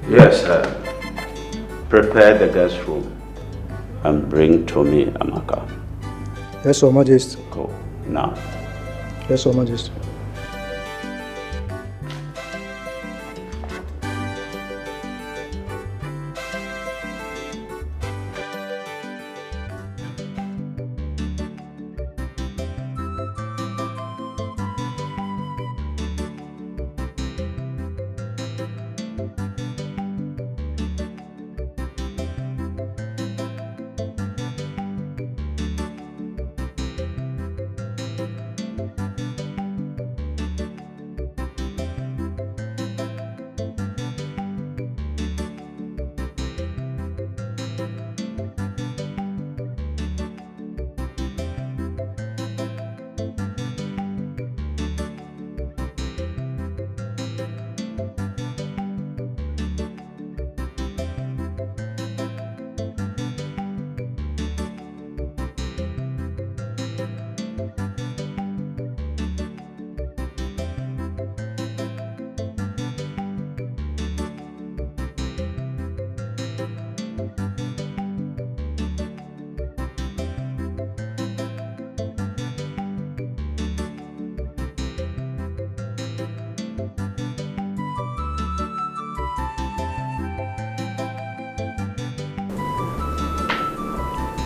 Yes, sir. Prepare the guest room and bring Tommy Amaka. Yes, Your Majesty. Go now. Yes, Your Majesty.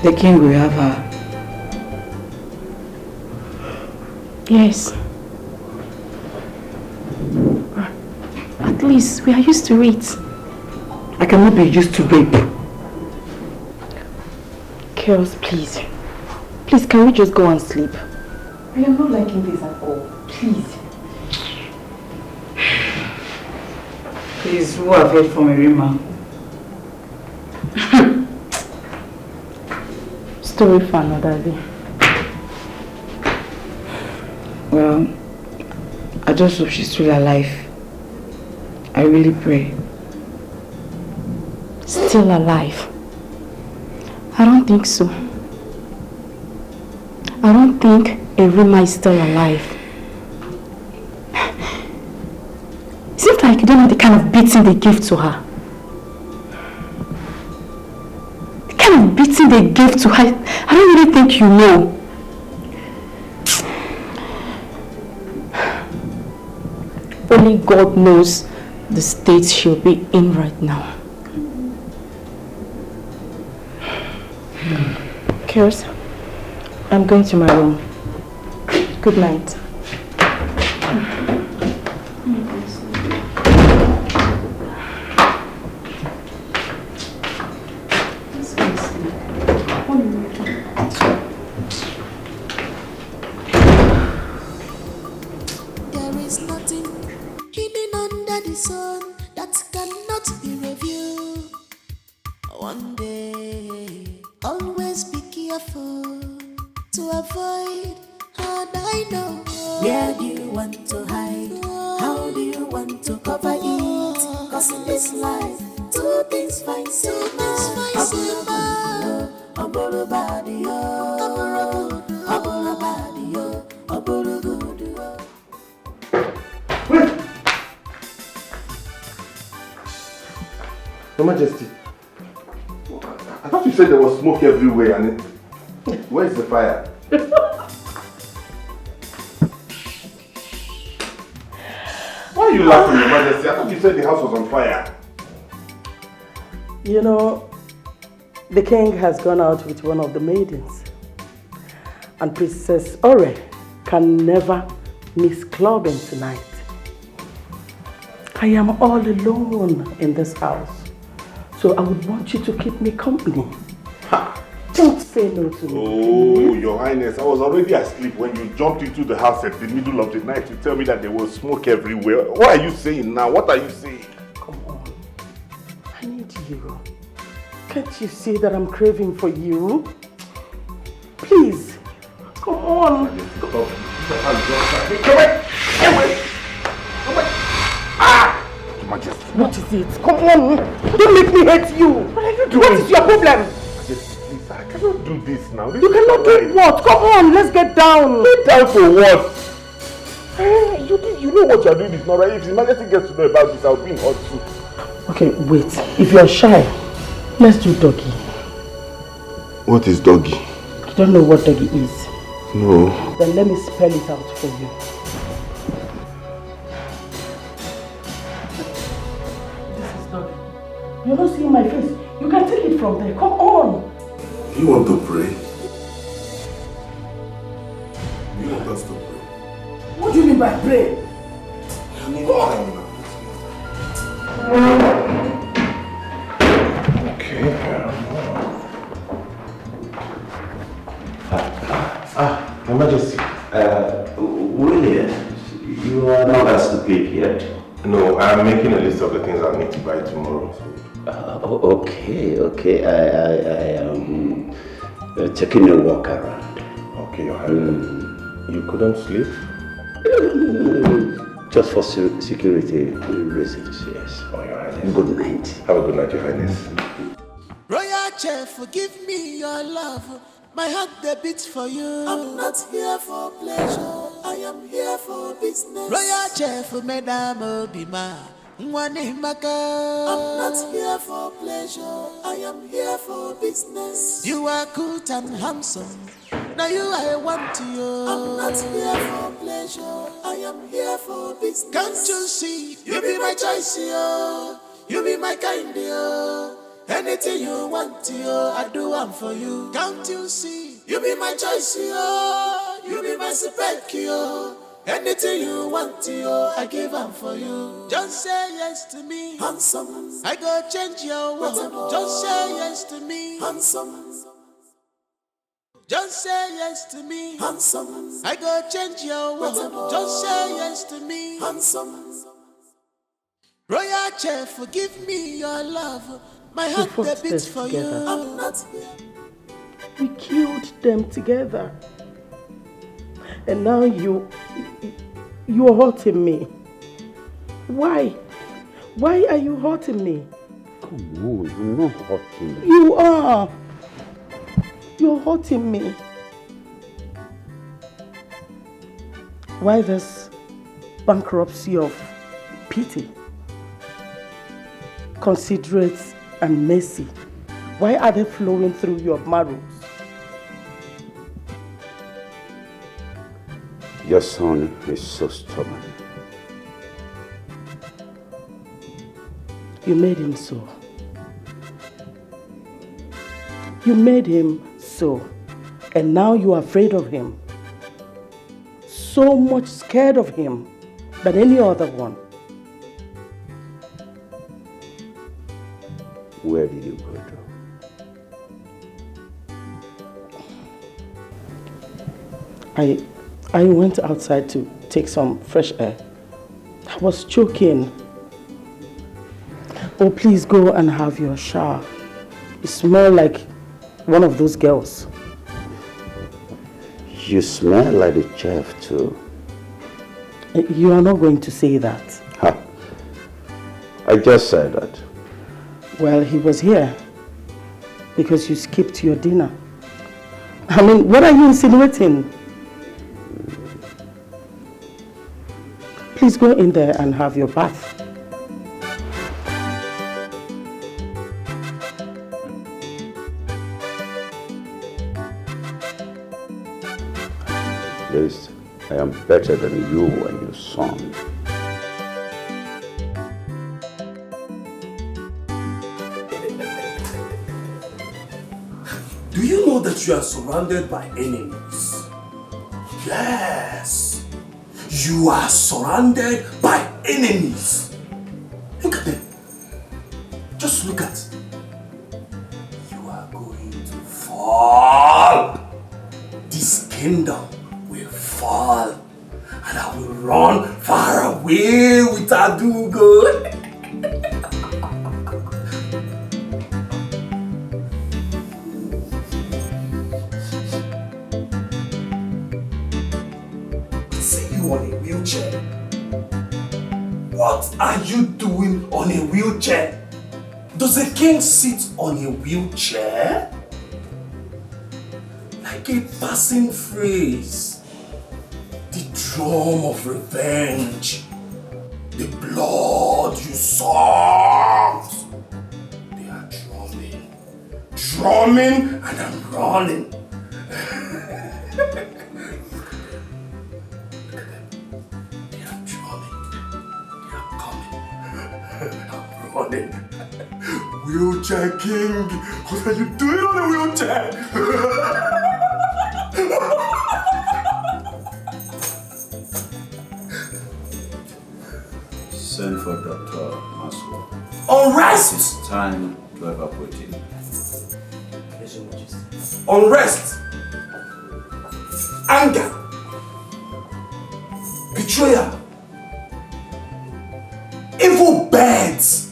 The king will have her. Yes. At least we are used to it. I cannot be used to rape. Chaos, please. Please, can we just go and sleep? I am not liking this at all. Please. Please, who have heard from Irima? Story for another day. Well, I just hope she's still alive. I really pray. Still alive? I don't think so. I don't think Irima is still alive. Seems like you don't know the kind of beating they give to her. The kind of beating they gave to her, I don't really think you know. Only God knows the state she'll be in right now. Kirs, I'm going to my room. Good night. Your Majesty, I thought you said there was smoke everywhere and where's the fire? Why are you laughing, Your Majesty? I thought you said the house was on fire. You know, the king has gone out with one of the maidens. And Princess Ore can never miss clubbing tonight. I am all alone in this house. So I would want you to keep me company. Ha. Don't say no to me. Oh, Your Highness, I was already asleep when you jumped into the house at the middle of the night to tell me that there was smoke everywhere. What are you saying now? What are you saying? Come on. I need you. Can't you see that I'm craving for you? Please. Come on. Come on. Ah! Your Majesty. What is it? Come on. Don't make me hate you. What are you doing? What is your problem? Please, I cannot do this now. You cannot do what? Come on, let's get down. Get down for what? Hey, you know what you are doing is not right. If the Majesty gets to know about this, I'll be in hot soup. Okay, wait. If you're shy, let's do doggy. What is doggy? You don't know what doggy is? No. Then let me spell it out for you. This is doggy. You're not seeing my face. You can take it from there. Come on. You want to pray? You want us to pray? What do you mean by pray? Come on. Your Majesty. William, you are not asleep yet. No, I'm making a list of the things I need to buy tomorrow. Okay. I am taking a walk around. Okay, Your Highness. You couldn't sleep? Just for security reasons, yes. Oh, Your Highness. Good night. Have a good night, Your Highness. Royal Chef, forgive me your love. My heart they beats for you. I'm not here for pleasure. I am here for business. Royal Chef, Madame Obima. I'm not here for pleasure. I am here for business. You are good and handsome. Now you I want you. I'm not here for pleasure. I am here for business. Can't you see? You be my choice, yo. You be my kind, yo. Anything you want, yo, I do one for you. Can't you see? You be my choice, yo. You be my spec, yo. Anything you want, yo, I give one for you. Just say yes to me, handsome. I go change your world. Just say yes to me, handsome. Just say yes to me, handsome. I go change your world. Just say yes to me, handsome. Royal Chef, forgive me your love. My heart beats for you. I'm not here. We killed them together. And now you're hurting me. Why? Why are you hurting me? Come on, I'm not hurting you. You are. You're hurting me. Why this bankruptcy of pity, considerate and mercy? Why are they flowing through your marrows? Your son is so stubborn. You made him so. You made him so. And now you are afraid of him. So much scared of him than any other one. Where did you go to? I went outside to take some fresh air. I was choking. Oh, please go and have your shower. You smell like one of those girls. You smell like the chef too. You are not going to say that. Ha. I just said that. Well, he was here because you skipped your dinner. I mean, what are you insinuating? Please go in there and have your bath. At least I am better than you and your son. Do you know that you are surrounded by enemies? Yes. You are surrounded by enemies. Look at them. Just look at. You are going to fall. This kingdom will fall. And I will run far away with Adugo. On a wheelchair. What are you doing on a wheelchair? Does a king sit on a wheelchair? Like a passing phrase. The drum of revenge. The blood you saw. drumming and I'm running. They are drumming. They are coming. I'm running. Wheelchair King, what are you doing on a wheelchair? Send for Dr. Maslow. Unrest! It's time to evacuate him. Unrest! Anger! Betrayal! Evil birds!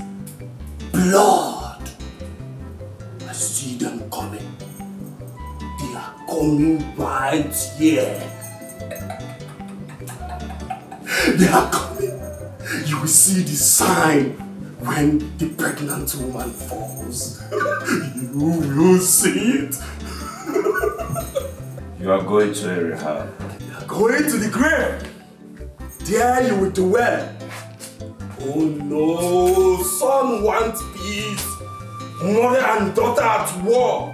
Blood! I see them coming. They are coming right here. They are coming. You will see the sign when the pregnant woman falls. You will see it. You are going to a rehab. You are going to the grave. There you will dwell. Oh no, son wants peace. Mother and daughter at war.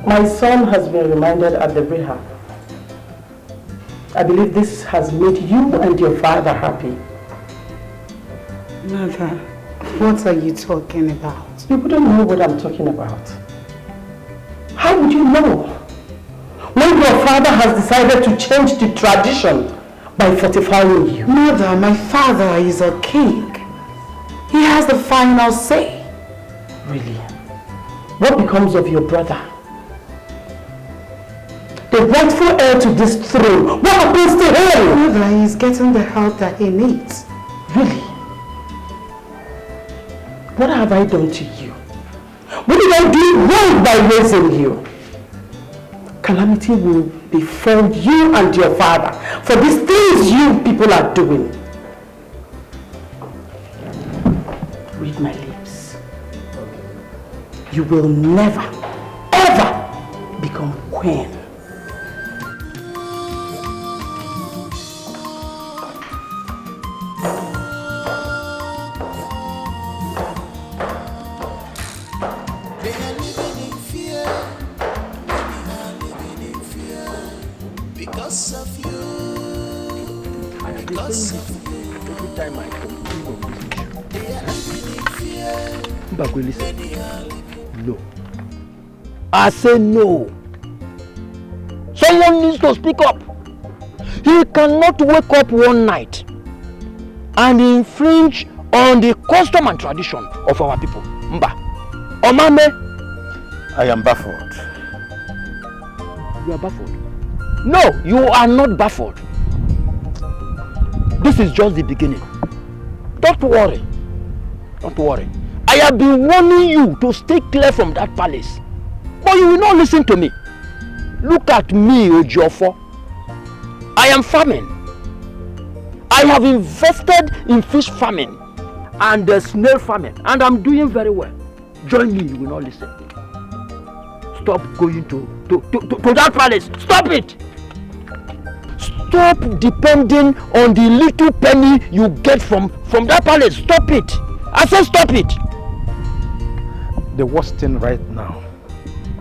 My son has been reminded at the rehab. I believe this has made you and your father happy. Mother, what are you talking about? You wouldn't know what I'm talking about. How would you know? When your father has decided to change the tradition by fortifying you. Mother, my father is a king. He has the final say. Really? What becomes of your brother? The rightful heir to this throne. What happens to him? Mother, he's getting the help that he needs. Really? What have I done to you? What did I do wrong by raising you? Calamity will befall you and your father for these things you people are doing. Read my lips. You will never, ever become queen. Listen. No. I say no. Someone needs to speak up. He cannot wake up one night and infringe on the custom and tradition of our people. Mba. Omame. I am baffled. You are baffled? No, you are not baffled. This is just the beginning. Don't worry. Don't worry. I have been warning you to stay clear from that palace. But you will not listen to me. Look at me, Ojofo. I am farming. I have invested in fish farming and snail farming, and I'm doing very well. Join me, you will not listen. Stop going to that palace. Stop it! Stop depending on the little penny you get from that palace. Stop it! I said stop it! The worst thing right now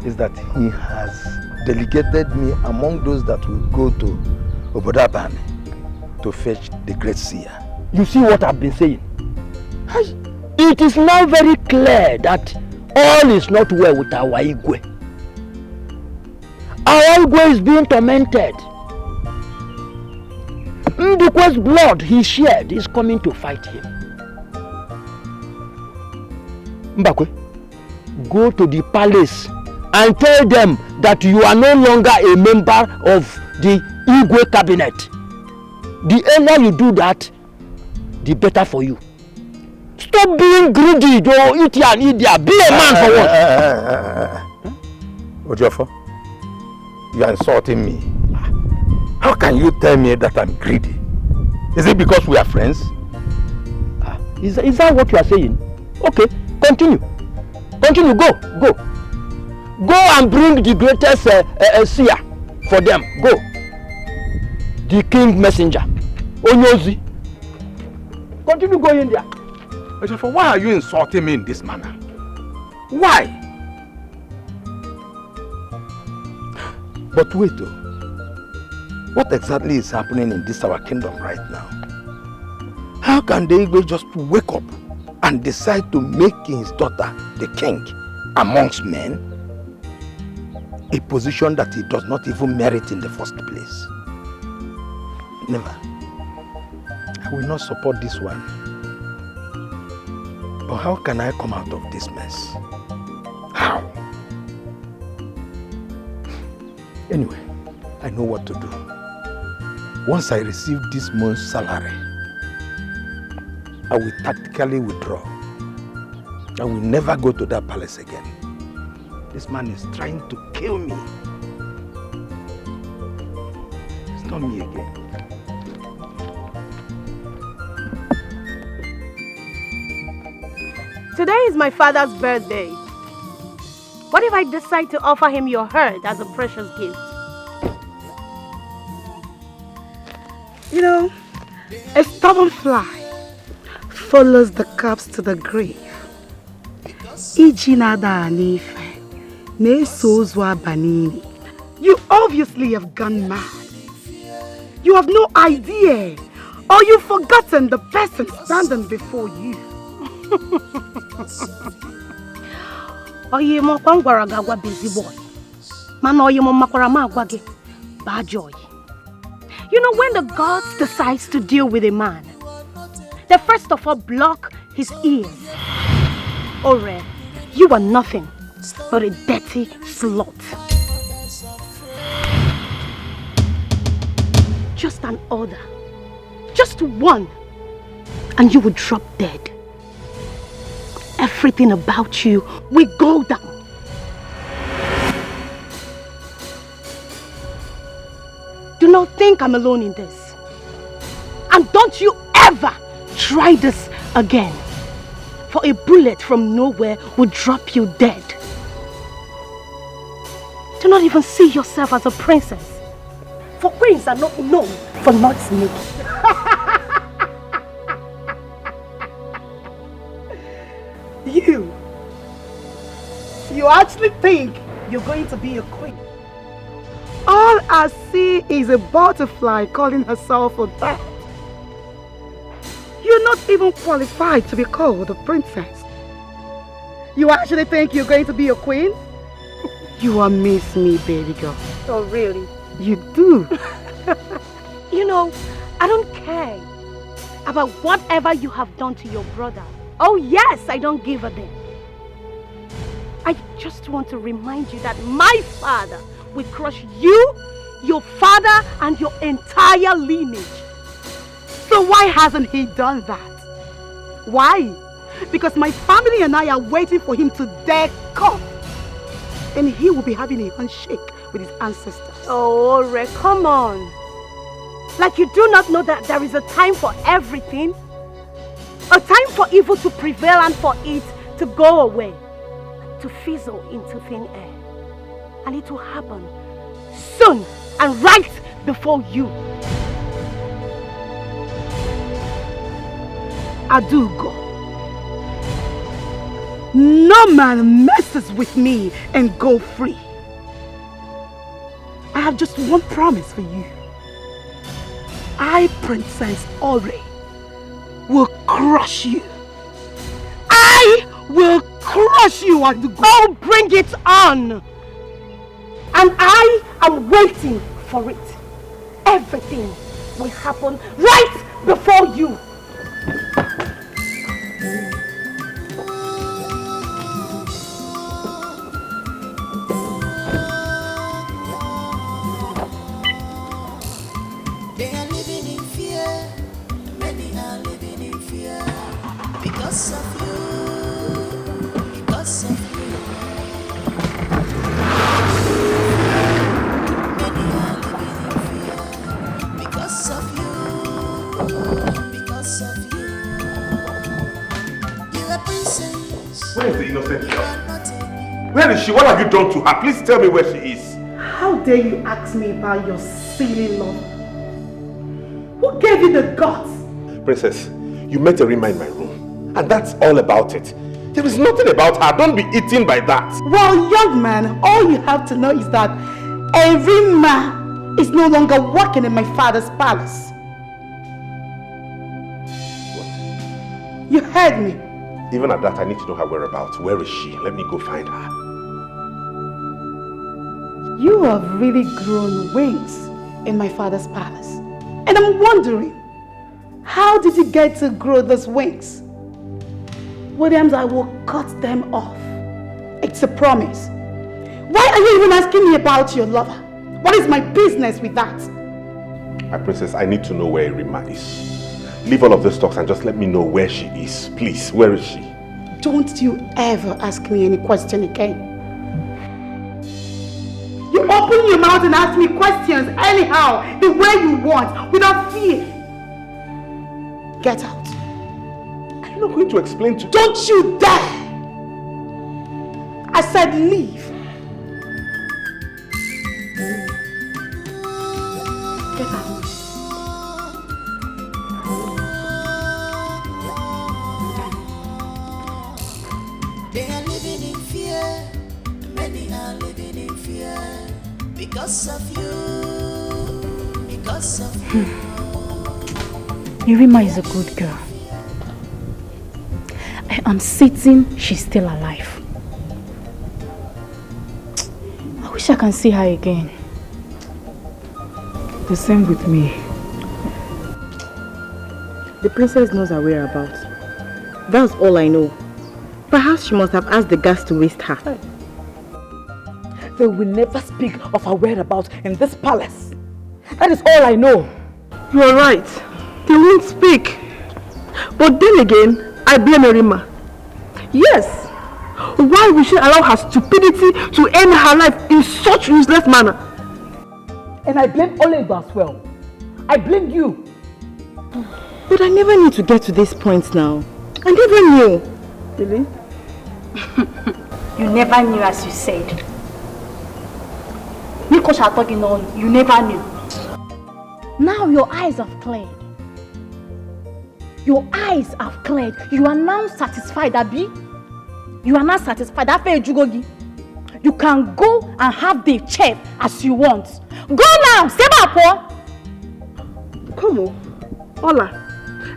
is that he has delegated me among those that will go to Obodabami to fetch the great seer. You see what I've been saying? It is now very clear that all is not well with our Igwe. Our Igwe is being tormented. Ndukwe's blood he shared is coming to fight him. Mbakwe, go to the palace and tell them that you are no longer a member of the Igwe cabinet. The earlier you do that, the better for you. Stop being greedy, don't eat here and eat there. Be a man for what? Ojofo, you are insulting me. How can you tell me that I'm greedy? Is it because we are friends? Is that what you are saying? Okay, continue. Continue, go. Go and bring the greatest seer for them. Go. The king messenger. Onyozi. Continue going there. Ejiofor, why are you insulting me in this manner? Why? But wait, what exactly is happening in this our kingdom right now? How can the Igwe just wake up and decide to make his daughter the king amongst men? A position that he does not even merit in the first place. Never. I will not support this one. But how can I come out of this mess? How? Anyway, I know what to do. Once I receive this month's salary, I will tactically withdraw. I will never go to that palace again. This man is trying to kill me. It's not me again. Today is my father's birthday. What if I decide to offer him your herd as a precious gift? You know, a stubborn fly follows the corpse to the grave. You obviously have gone mad. You have no idea, or you've forgotten the person standing before you. You know, when the gods decides to deal with a man, they first of all block his ears. Ore, you are nothing but a dirty slut. Just an order, just one, and you would drop dead. Everything about you will go down. Do not think I'm alone in this. And don't you ever try this again. For a bullet from nowhere will drop you dead. Do not even see yourself as a princess. For queens are not known for not sneaking. You actually think you're going to be a queen. All I see is a butterfly calling herself a bat. You're not even qualified to be called a princess. You actually think you're going to be a queen? You are miss me, baby girl. Oh, really? You do. You know, I don't care about whatever you have done to your brother. Oh yes, I don't give a damn. I just want to remind you that my father will crush you, your father, and your entire lineage. So why hasn't he done that? Why? Because my family and I are waiting for him to dare come. And he will be having a handshake with his ancestors. Oh, Ore, come on. Like you do not know that there is a time for everything? A time for evil to prevail and for it to go away. To fizzle into thin air. And it will happen soon and right before you. Adugo. No man messes with me and go free. I have just one promise for you. I, Princess Ore, will crush you. I will crush you, Adugo. Oh, bring it on. And I am waiting for it. Everything will happen right before you. They are living in fear. Many are living in fear. Because of you. Because of you. Many are living in fear. Because of you. Because of you. You a princess. Where is the innocent girl? Where is she? What have you done to her? Please tell me where she is. How dare you ask me about your silly love? Who gave you the guts? Princess, you met Erima in my room. And that's all about it. There is nothing about her. Don't be eaten by that. Well, young man, all you have to know is that Erima is no longer working in my father's palace. What? You heard me. Even at that, I need to know her whereabouts. Where is she? Let me go find her. You have really grown wings in my father's palace. And I'm wondering, how did you get to grow those wings? Williams, I will cut them off. It's a promise. Why are you even asking me about your lover? What is my business with that? My princess, I need to know where Erima is. Leave all of those talks and just let me know where she is. Please, where is she? Don't you ever ask me any question again. You open your mouth and ask me questions anyhow, the way you want, without fear. Get out. I'm not going to explain to you. Don't you dare! I said leave. Get out. They are living in fear. Many are living in fear. Because of you. Because of you. Erima is a good girl. I am certain she's still alive. I wish I can see her again. The same with me. The princess knows her whereabouts. That's all I know. Perhaps she must have asked the guards to waste her. They will never speak of her whereabouts in this palace. That is all I know. You're right. They won't speak. But then again, I blame Erima. Yes. Why would she allow her stupidity to end her life in such useless manner? And I blame Oliver as well. I blame you. But I never knew to get to this point now. I never knew. Really? You never knew, as you said. Because you're talking on, you never knew. Now your eyes have cleared. Your eyes have cleared. You are now satisfied, Abi. You are now satisfied. You can go and have the chef as you want. Go now! Step up! Come on. Ola,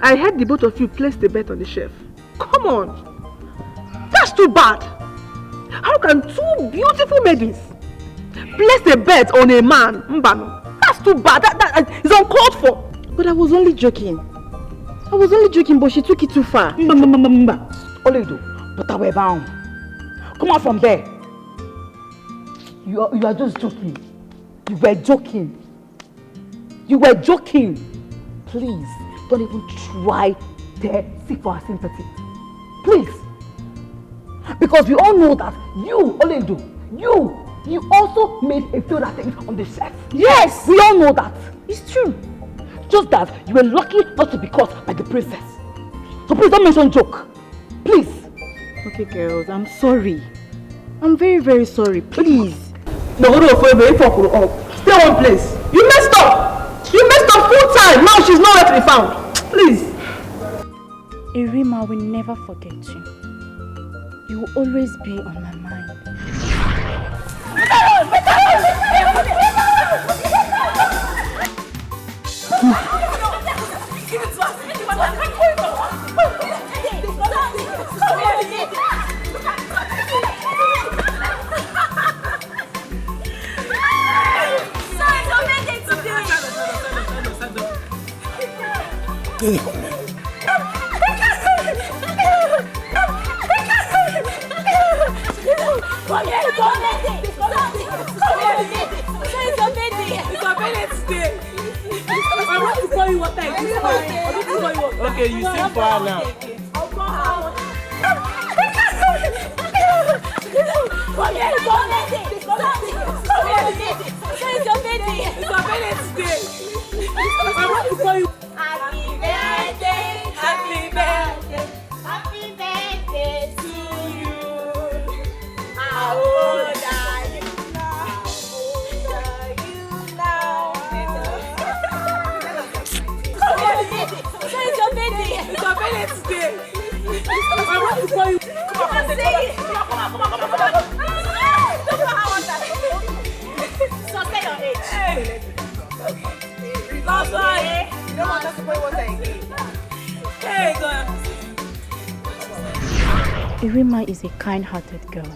I heard the both of you place the bet on the chef. Come on. That's too bad. How can two beautiful maidens place a bet on a man? Mbano? That's too bad. That is uncalled for. But I was only joking. But she took it too far. Oledo, but I were bound. Come out from there. You are just joking. You were joking. You were joking. Please, don't even try to seek for our sympathy. Please. Because we all know that you, Oledo, you also made a failed attempt on the chef. Yes, we all know that. It's true. Just that you were lucky not to be caught by the princess. So please don't mention joke. Please. Okay, girls, I'm sorry. I'm very, very sorry. Please. No, stay one place. You messed up. You messed up full time. Now she's nowhere to be found. Please. Erima will never forget you. You will always be on my mind. Okay, you sing for her now. Happy birthday, happy birthday, happy birthday It's your baby. It's your baby today. I want to call you. Come on, say it. Come on. Don't know how much that is. So say your age. Hey. Last one. You don't want us to play water again. Hey, God. Irima is a kind-hearted girl.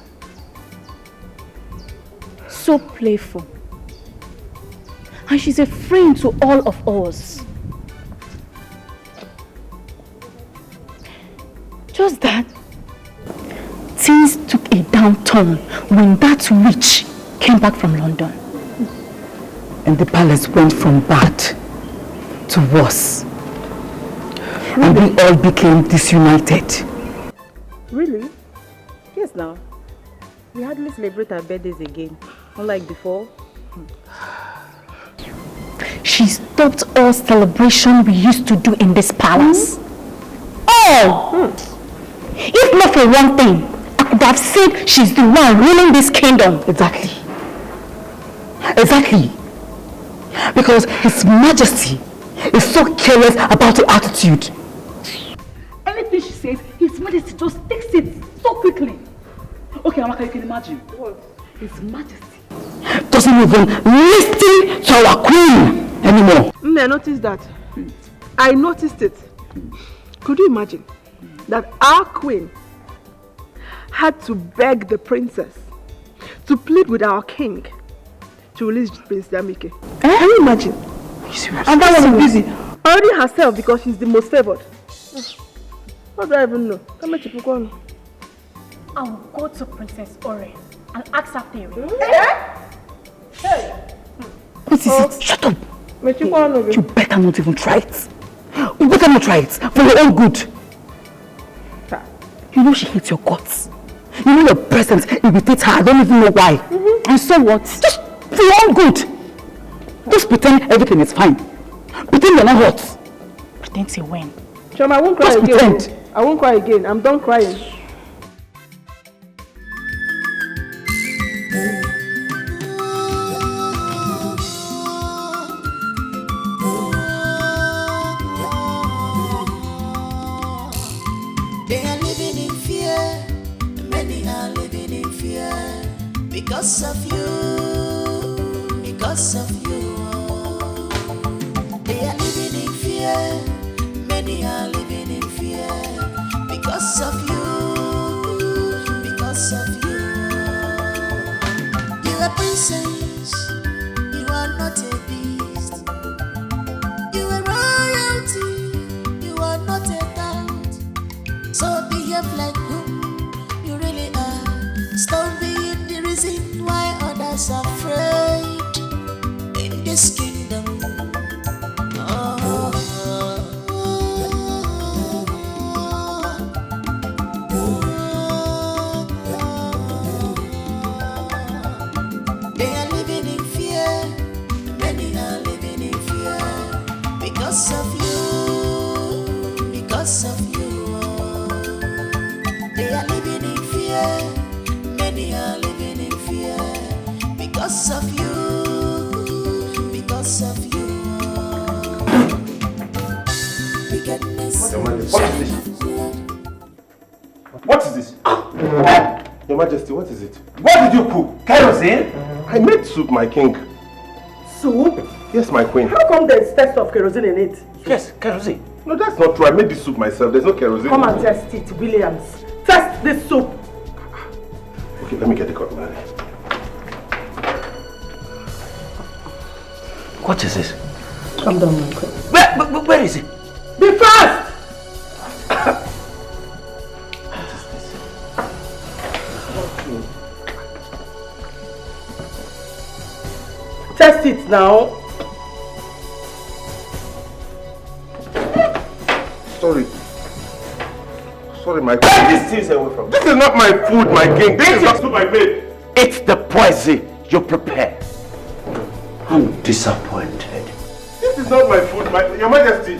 So playful. And she's a friend to all of us. Just that things took a downturn when that witch came back from London. And the palace went from bad to worse. And we all became disunited. Really? Yes, now. We hardly celebrate our birthdays again, unlike before. She stopped all celebration we used to do in this palace. All! If not for one thing, I could have said she's the one ruling this kingdom. Exactly. Exactly. Because His Majesty is so careless about her attitude. Anything she says, His Majesty just takes it so quickly. Okay, Amaka, you can imagine. What? His Majesty doesn't even listen to our queen anymore. I noticed that. I noticed it. Could you imagine that our queen had to beg the princess to plead with our king to release Prince Damike? Can you imagine? And that was busy. Already herself because she's the most favored. What do I even know? Come on, I will go to Princess Ore and ask her theory. Hey! What is it? Shut up! You better not even try it. You better not try it for your own good. You know she hates your guts. You know your presence irritates her. I don't even know why. And so what? Just for your own good. Just pretend everything is fine. Pretend you're not hurt. Pretend to when? Chum, I won't cry again. Pretend. I won't cry again. I'm done crying. Because of you, because of you, they are living in fear. Many are living in fear because of you, because of you. You are a princess, you are not a beast. You are royalty, you are not a count. So behave like who you really are. Stop being the reason why others are afraid in this kingdom. They are living in fear, many are living in fear because of you, because of you. They are living in fear, many are living in fear because of you, because of you. What is this? Your Majesty, what is it? What did you cook? Kerosene? I made soup, my king. Soup? Yes, my queen. How come there's taste of kerosene in it? Yes, kerosene. No, that's not true. I made this soup myself. There's no kerosene. Come and test it, Williams. Test this soup. Okay, let me get the cutlery. What is this? Calm down, my queen. Where is it? Be fast! Test it now. Sorry, my king. Take these things away from me. This is not my food, my king. This is not soup I made. It's the poison you prepared. I'm disappointed. This is not my food, Your Majesty.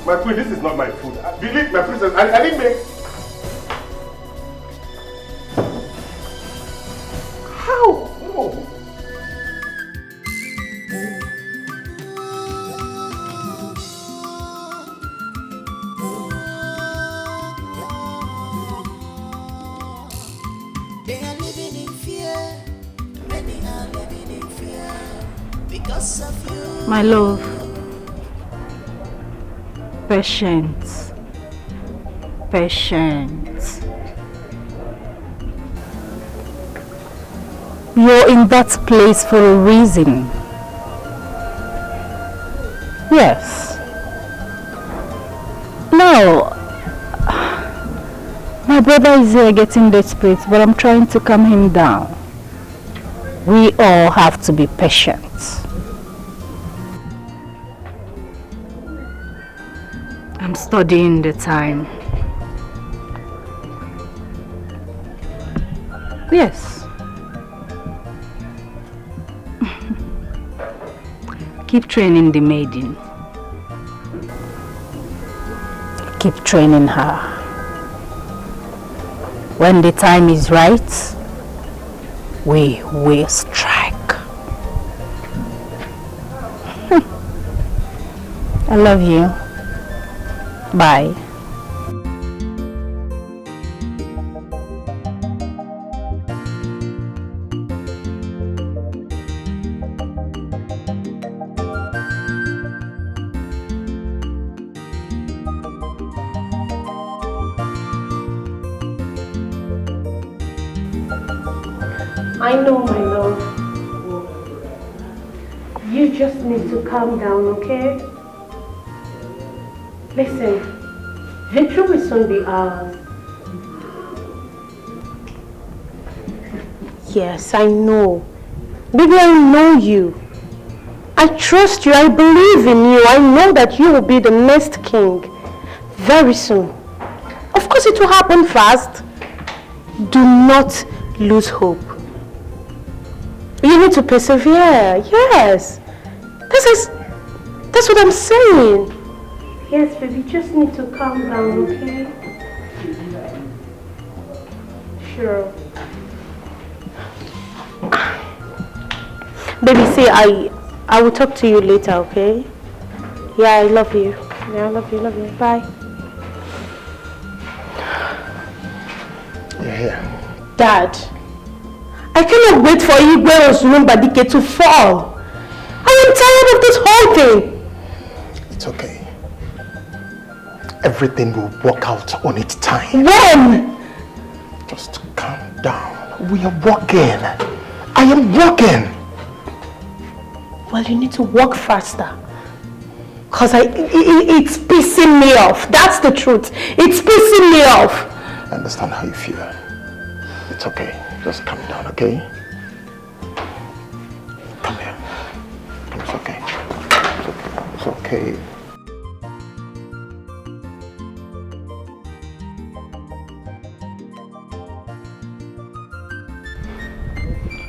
My queen, this is not my food. Believe my princess, I didn't make. How? No. because of you. My love, patience, patience. You're in that place for a reason. Yes. Now, my brother is here getting desperate, but I'm trying to calm him down. We all have to be patient. I'm studying the time. Yes. Keep training the maiden. Keep training her. When the time is right, we will strike. I love you. Bye. I know, my love. You just need to calm down, okay? Listen, victory will soon be ours. Yes, I know. Baby, I know you. I trust you. I believe in you. I know that you will be the next king very soon. Of course, it will happen fast. Do not lose hope. You need to persevere. Yes. That's what I'm saying. Yes, baby, just need to calm down, okay? Sure. Baby, see, I will talk to you later, okay? Yeah, I love you. Yeah, I love you, Bye. You're here. Dad, I cannot wait for Igwe's room by Dikeh to fall. I am tired of this whole thing. It's okay. Everything will work out on its time. When? Just calm down. We are working. I am working. Well, you need to work faster. Because it's pissing me off. That's the truth. It's pissing me off. I understand how you feel. It's okay. Just calm down, okay? Come here. It's okay. It's okay.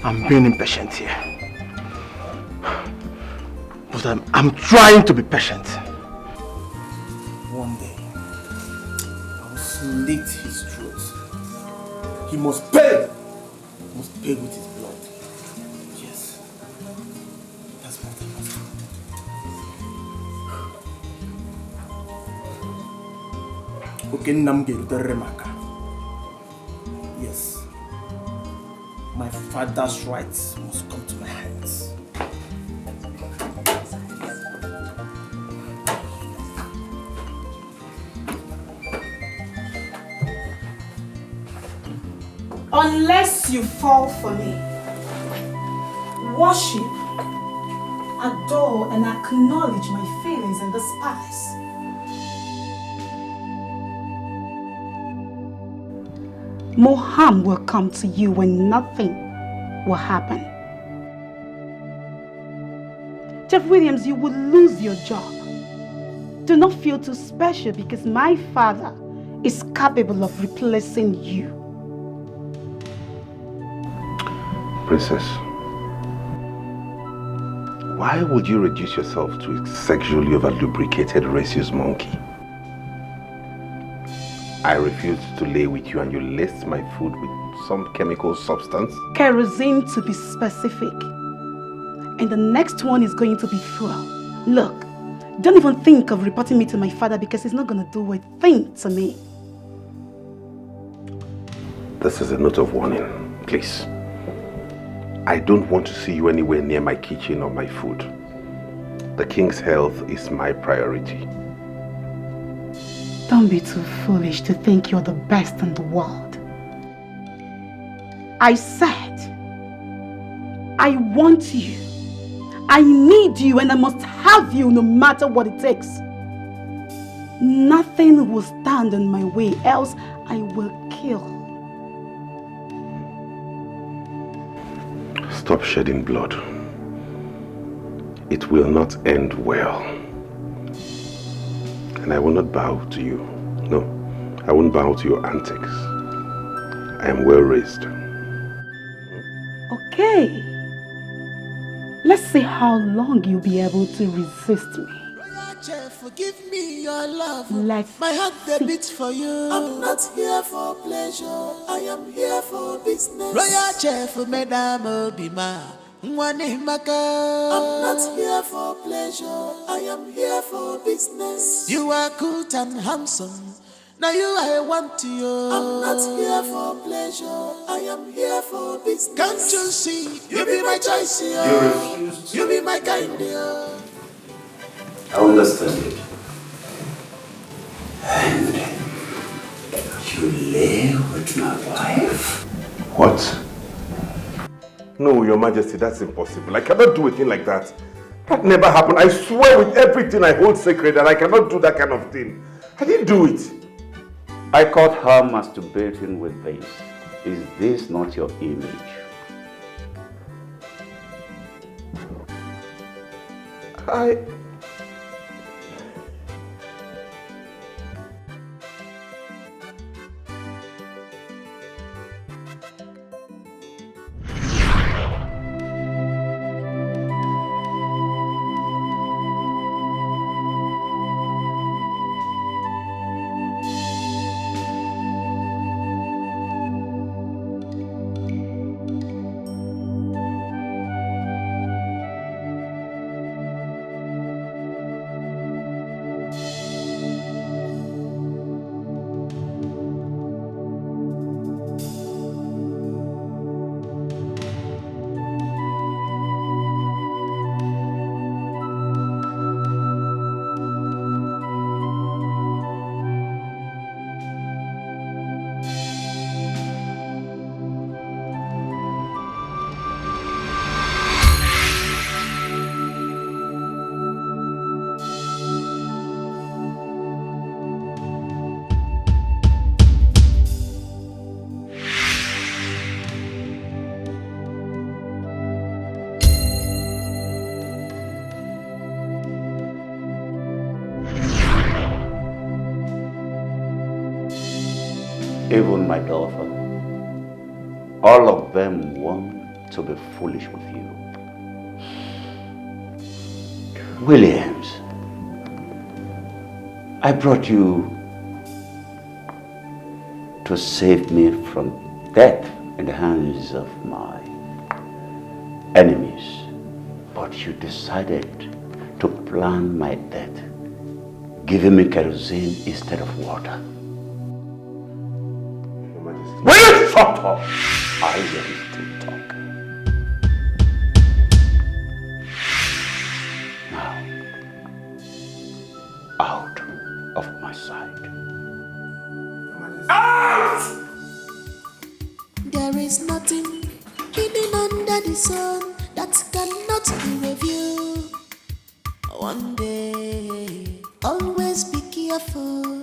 I'm being impatient here. But I'm trying to be patient. One day, I will slit his throat. He must pay! He must pay with his blood. Yes. That's what I must do. Okay, Namge Remaka. Yes. My father's rights must come to my hands. Unless you fall for me, worship, adore, and acknowledge my feelings in this palace. More harm will come to you when nothing will happen. Jeff Williams, you will lose your job. Do not feel too special because my father is capable of replacing you. Princess, why would you reduce yourself to a sexually over-lubricated rhesus monkey? I refused to lay with you and you laced my food with some chemical substance? Kerosene, to be specific. And the next one is going to be fuel. Look, don't even think of reporting me to my father because he's not going to do a thing to me. This is a note of warning, please. I don't want to see you anywhere near my kitchen or my food. The king's health is my priority. Don't be too foolish to think you're the best in the world. I said, I want you. I need you and I must have you no matter what it takes. Nothing will stand in my way, else I will kill. Stop shedding blood. It will not end well. And I will not bow to you. No, I won't bow to your antics. I am well raised. Okay. Let's see how long you'll be able to resist me. Forgive me your love. Let's My heart they beat for you. I'm not here for pleasure. I am here for business. Royal chef, Madame Obima. I'm not here for pleasure. I am here for business. You are good and handsome. Now you I want you. I'm not here for pleasure. I am here for business. Can't you see? You be my choice. You refused. You be my kind. I understand it. And you live with my wife? What? No, Your Majesty, that's impossible. I cannot do a thing like that. That never happened. I swear with everything I hold sacred that I cannot do that kind of thing. I didn't do it. I caught her masturbating with this. Is this not your image? Even my daughter, all of them want to be foolish with you. Williams, I brought you to save me from death in the hands of my enemies, but you decided to plan my death, giving me kerosene instead of water. Will you shut up? I will still talk. Now, out of my sight. Out! There is nothing hidden under the sun that cannot be reviewed. One day, always be careful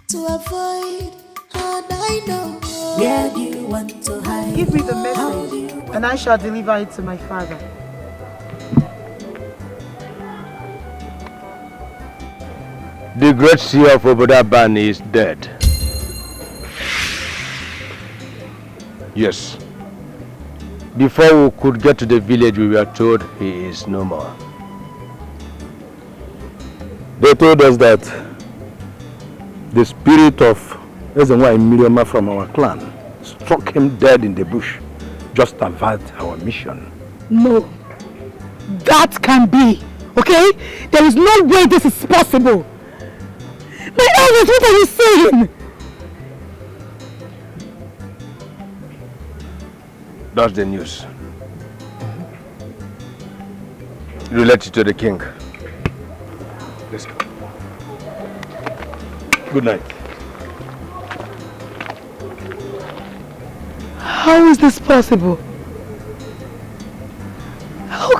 to avoid hard I know. Where do you want to hide? Give me the message, and I shall deliver it to my father. The great seer of Obodaban is dead. Yes. Before we could get to the village, we were told he is no more. They told us that the spirit of Ezenwa Miriama from our clan struck him dead in the bush just to avert our mission. No, that can be, okay? There is no way this is possible. My elders, what are you saying? That's the news. relate it to the king. Let's go. Good night. How is this possible? How?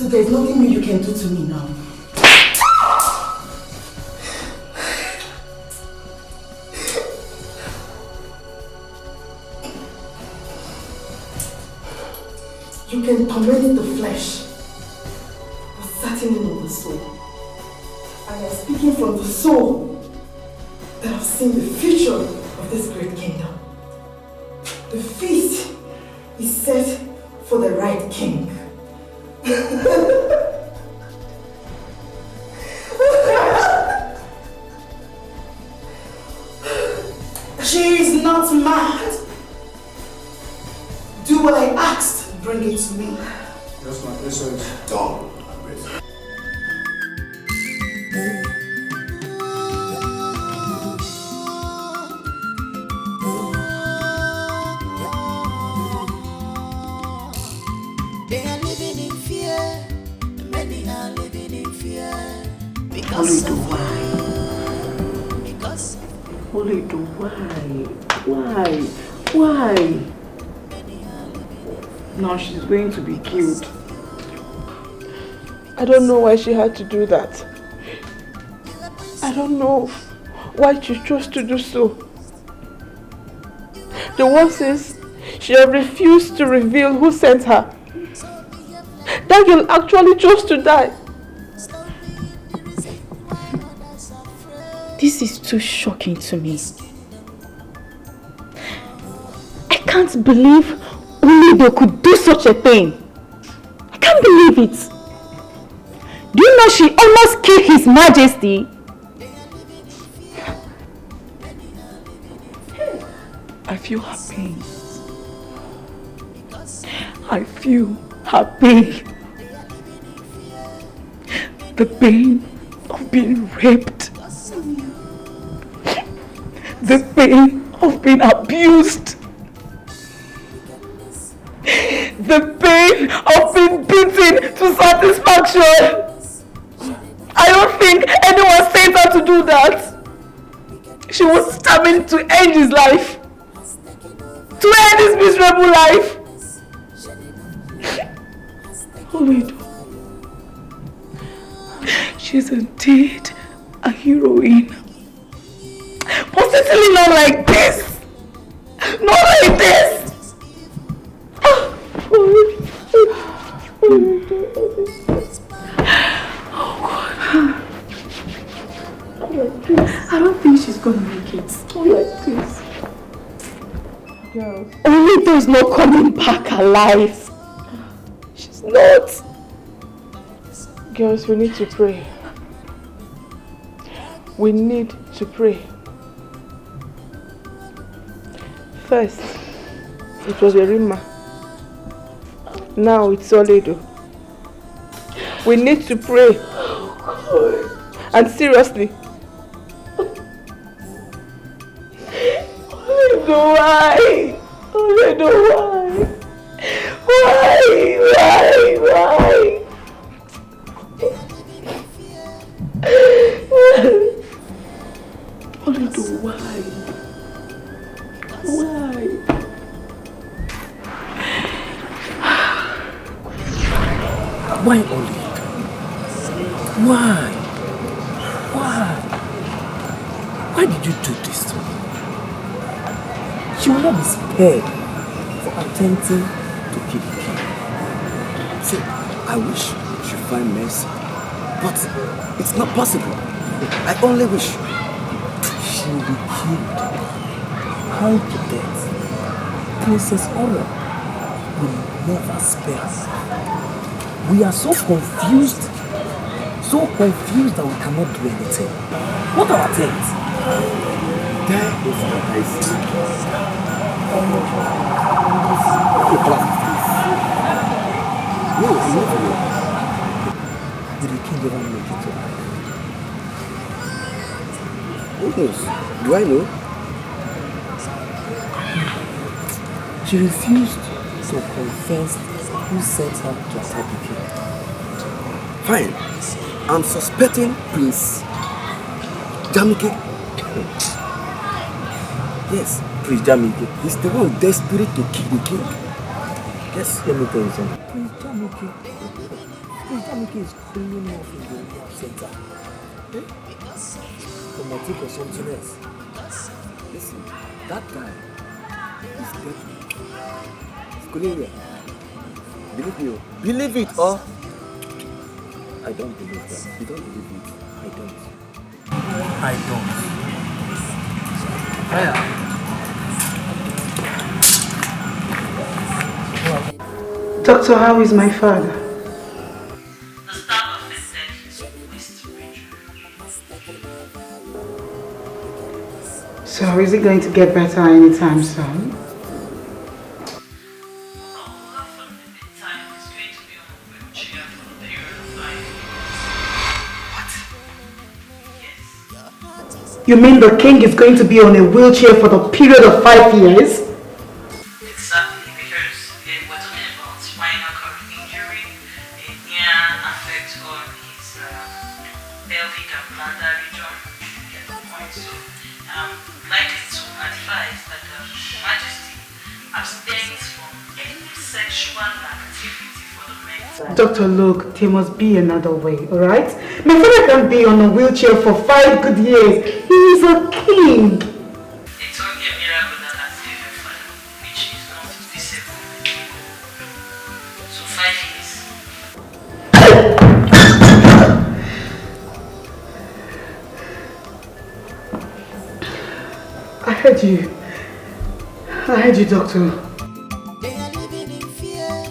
There's nothing you can do to me now. You can torment the flesh, but certainly not the soul. I am speaking from the soul that have seen the future of this great kingdom. The feast is set for the right king. She is not mad. Do what I asked, bring it to me. Yes, ma'am. This one is done. Why? Now she's going to be killed. I don't know why she had to do that. I don't know why she chose to do so. The worst is, she have refused to reveal who sent her. That girl actually chose to die. This is too shocking to me. I can't believe Ini Edo could do such a thing. I can't believe it. Do you know she almost killed His Majesty? I feel her pain. I feel her pain. The pain of being raped. The pain of being abused. The pain of being beaten to satisfaction. I don't think anyone sent her to do that. She was determined to end his life. To end his miserable life. Ini Edo. She's indeed a heroine. But certainly not like this. Not like this. Oh God. I don't think she's gonna make it. Like this. Girls. Ini Edo is not coming back alive. She's not. Girls, we need to pray. We need to pray. First, it was a rumor. Now it's Ini Edo. We need to pray. And seriously. don't know why. I don't know why. Why? I don't know why. Why? Why only? Why? Why did you do this to me? She will not be spared for attempting to kill the king. See, I wish she find mercy, but it's not possible. I only wish she will be killed, hung to death. Princess Aura will never spare us. We are so confused that we cannot do anything. What are our things? There is what I see. No, I never know. Did the king ever make it to life? Who knows? Do I know? She refused to confess who sent her to attack the king. Fine. I'm suspecting Prince Jamike. Yes, Prince Jamike. He's the one desperate to kill the king. Yes, let me tell you something. Prince Jamike is cooling off in the rehab center. For motive or something else. Listen, that guy is deadly. He's cooling here. Believe me, believe it or I don't believe that. You don't believe it. I don't. Doctor, how is my father? The staff office said he's waste bridge. So is it going to get better anytime soon? You mean the king is going to be on a wheelchair for the period of 5 years? Exactly, because we're talking about spinal cord injury, a near effect on his pelvic and bladder region. Get the point. So, likely to advise that Majesty abstains from any sexual activity for the men. Doctor, look, there must be another way, alright? My father can be on a wheelchair for 5 good years. He is a king. It's only a miracle that has saved your father, which is not disabled. So 5 years. I heard you, doctor. They are living in fear.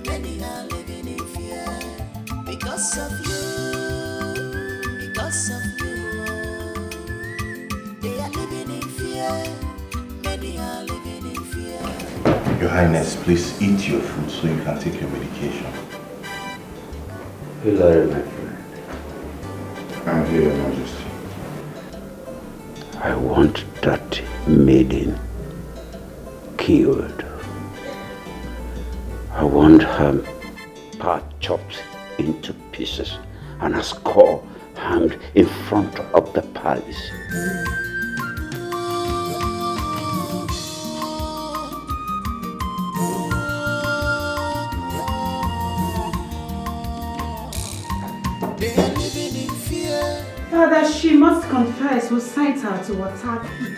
Many are living in fear because of you. Because of you. They are living in fear. Many are living in fear. Your Highness, please eat your food so you can take your medication. Hilary, my friend. I'm here, Your Majesty. I want that maiden killed. I want her part chopped into pieces and her skull hanged in front of the palace. They are living in fear. Father, she must confess who sent her to attack him.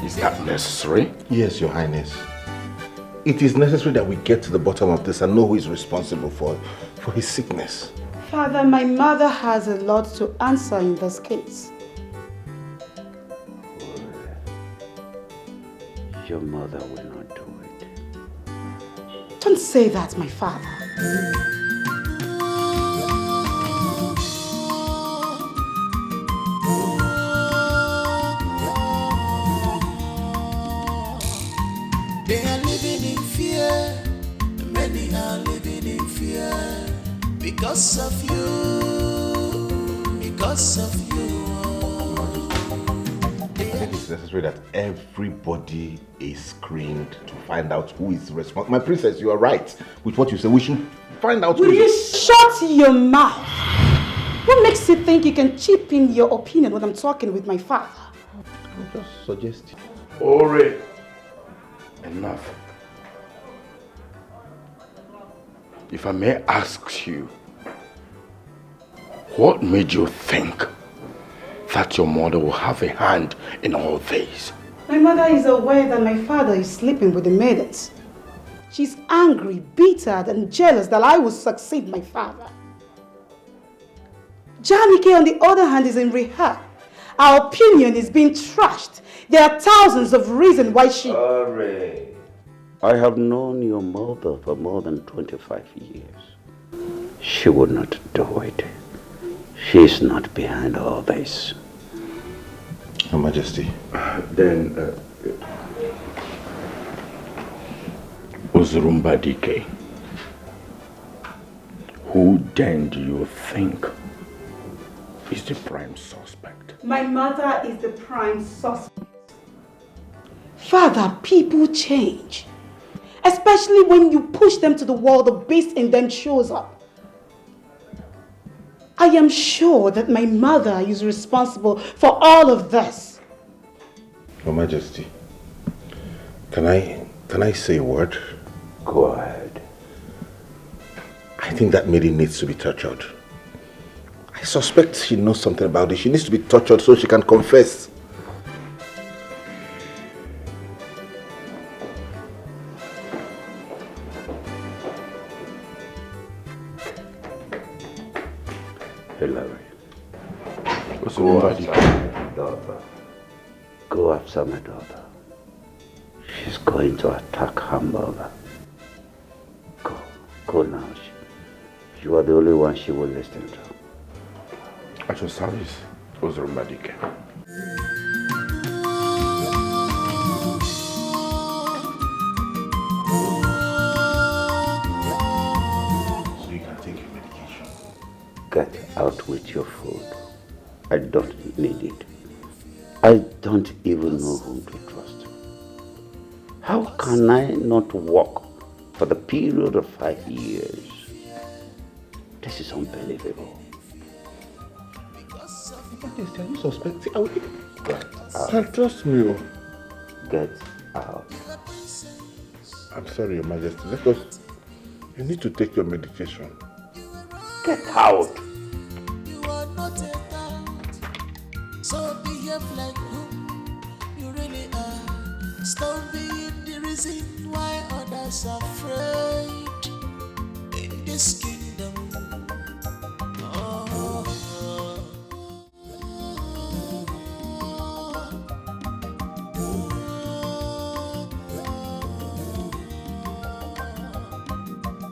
Is that necessary? Yes, Your Highness. It is necessary that we get to the bottom of this and know who is responsible for his sickness. Father, my mother has a lot to answer in this case. Your mother will not do it. Don't say that, my father. They are living in fear. Many are living in fear because of you. Because of you. I think it's necessary that everybody is screened to find out who is responsible. My princess, you are right with what you say. We should find out Will you shut your mouth? What makes you think you can chip in your opinion when I'm talking with my father? I'll just suggest it. Ore, enough. If I may ask you, what made you think that your mother will have a hand in all this? My mother is aware that my father is sleeping with the maidens. She's angry, bitter, and jealous that I will succeed my father. Janike, on the other hand, is in rehab. Our opinion is being trashed. There are thousands of reasons why she... Sorry. I have known your mother for more than 25 years. She would not do it. She is not behind all this. Your Majesty. Then, Uzurumba Dikeh, who then do you think is the prime suspect? My mother is the prime suspect. Father, people change. Especially when you push them to the wall, the beast in them shows up. I am sure that my mother is responsible for all of this. Your Majesty, can I say a word? Go ahead. I think that maiden needs to be tortured. I suspect she knows something about it. She needs to be tortured so she can confess. Hillary. What's Go the after my daughter. Go after my daughter. She's going to attack her mother. Go now. You are the only one she will listen to. At your service, Uzurumba Dikeh. So you can take your medication. Get out with your food. I don't need it. I don't even know whom to trust. How can I not walk for the period of 5 years? This is unbelievable. Majesty, are you suspecting? Get out. Trust me. Get out. I'm sorry, Your Majesty. Because you need to take your medication. Get out. You are not a thought, so behave like who you really are. Stop being the reason why others are afraid in this kingdom.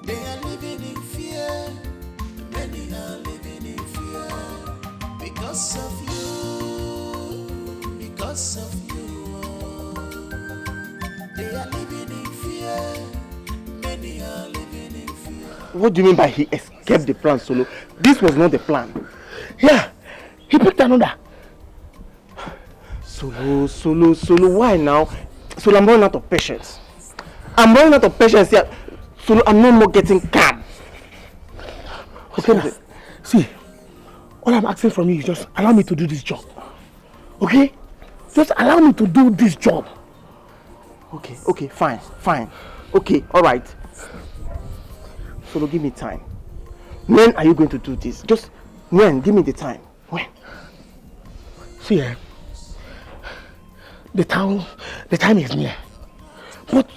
They are living in fear. Many are living in fear because of you. Because of you. They are living in fear. Many are living in fear. What do you mean by he escaped the plan, Solo? This was not the plan. Yeah, he picked another. Solo, why now? Solo, I'm running out of patience. Yeah. Solo, I'm no more getting calm. Okay, see, all I'm asking from you is just allow me to do this job. Okay? Just allow me to do this job. Okay, fine. Okay, alright. Solo, give me time. When are you going to do this? Just when? Give me the time. When? See, the time is near. But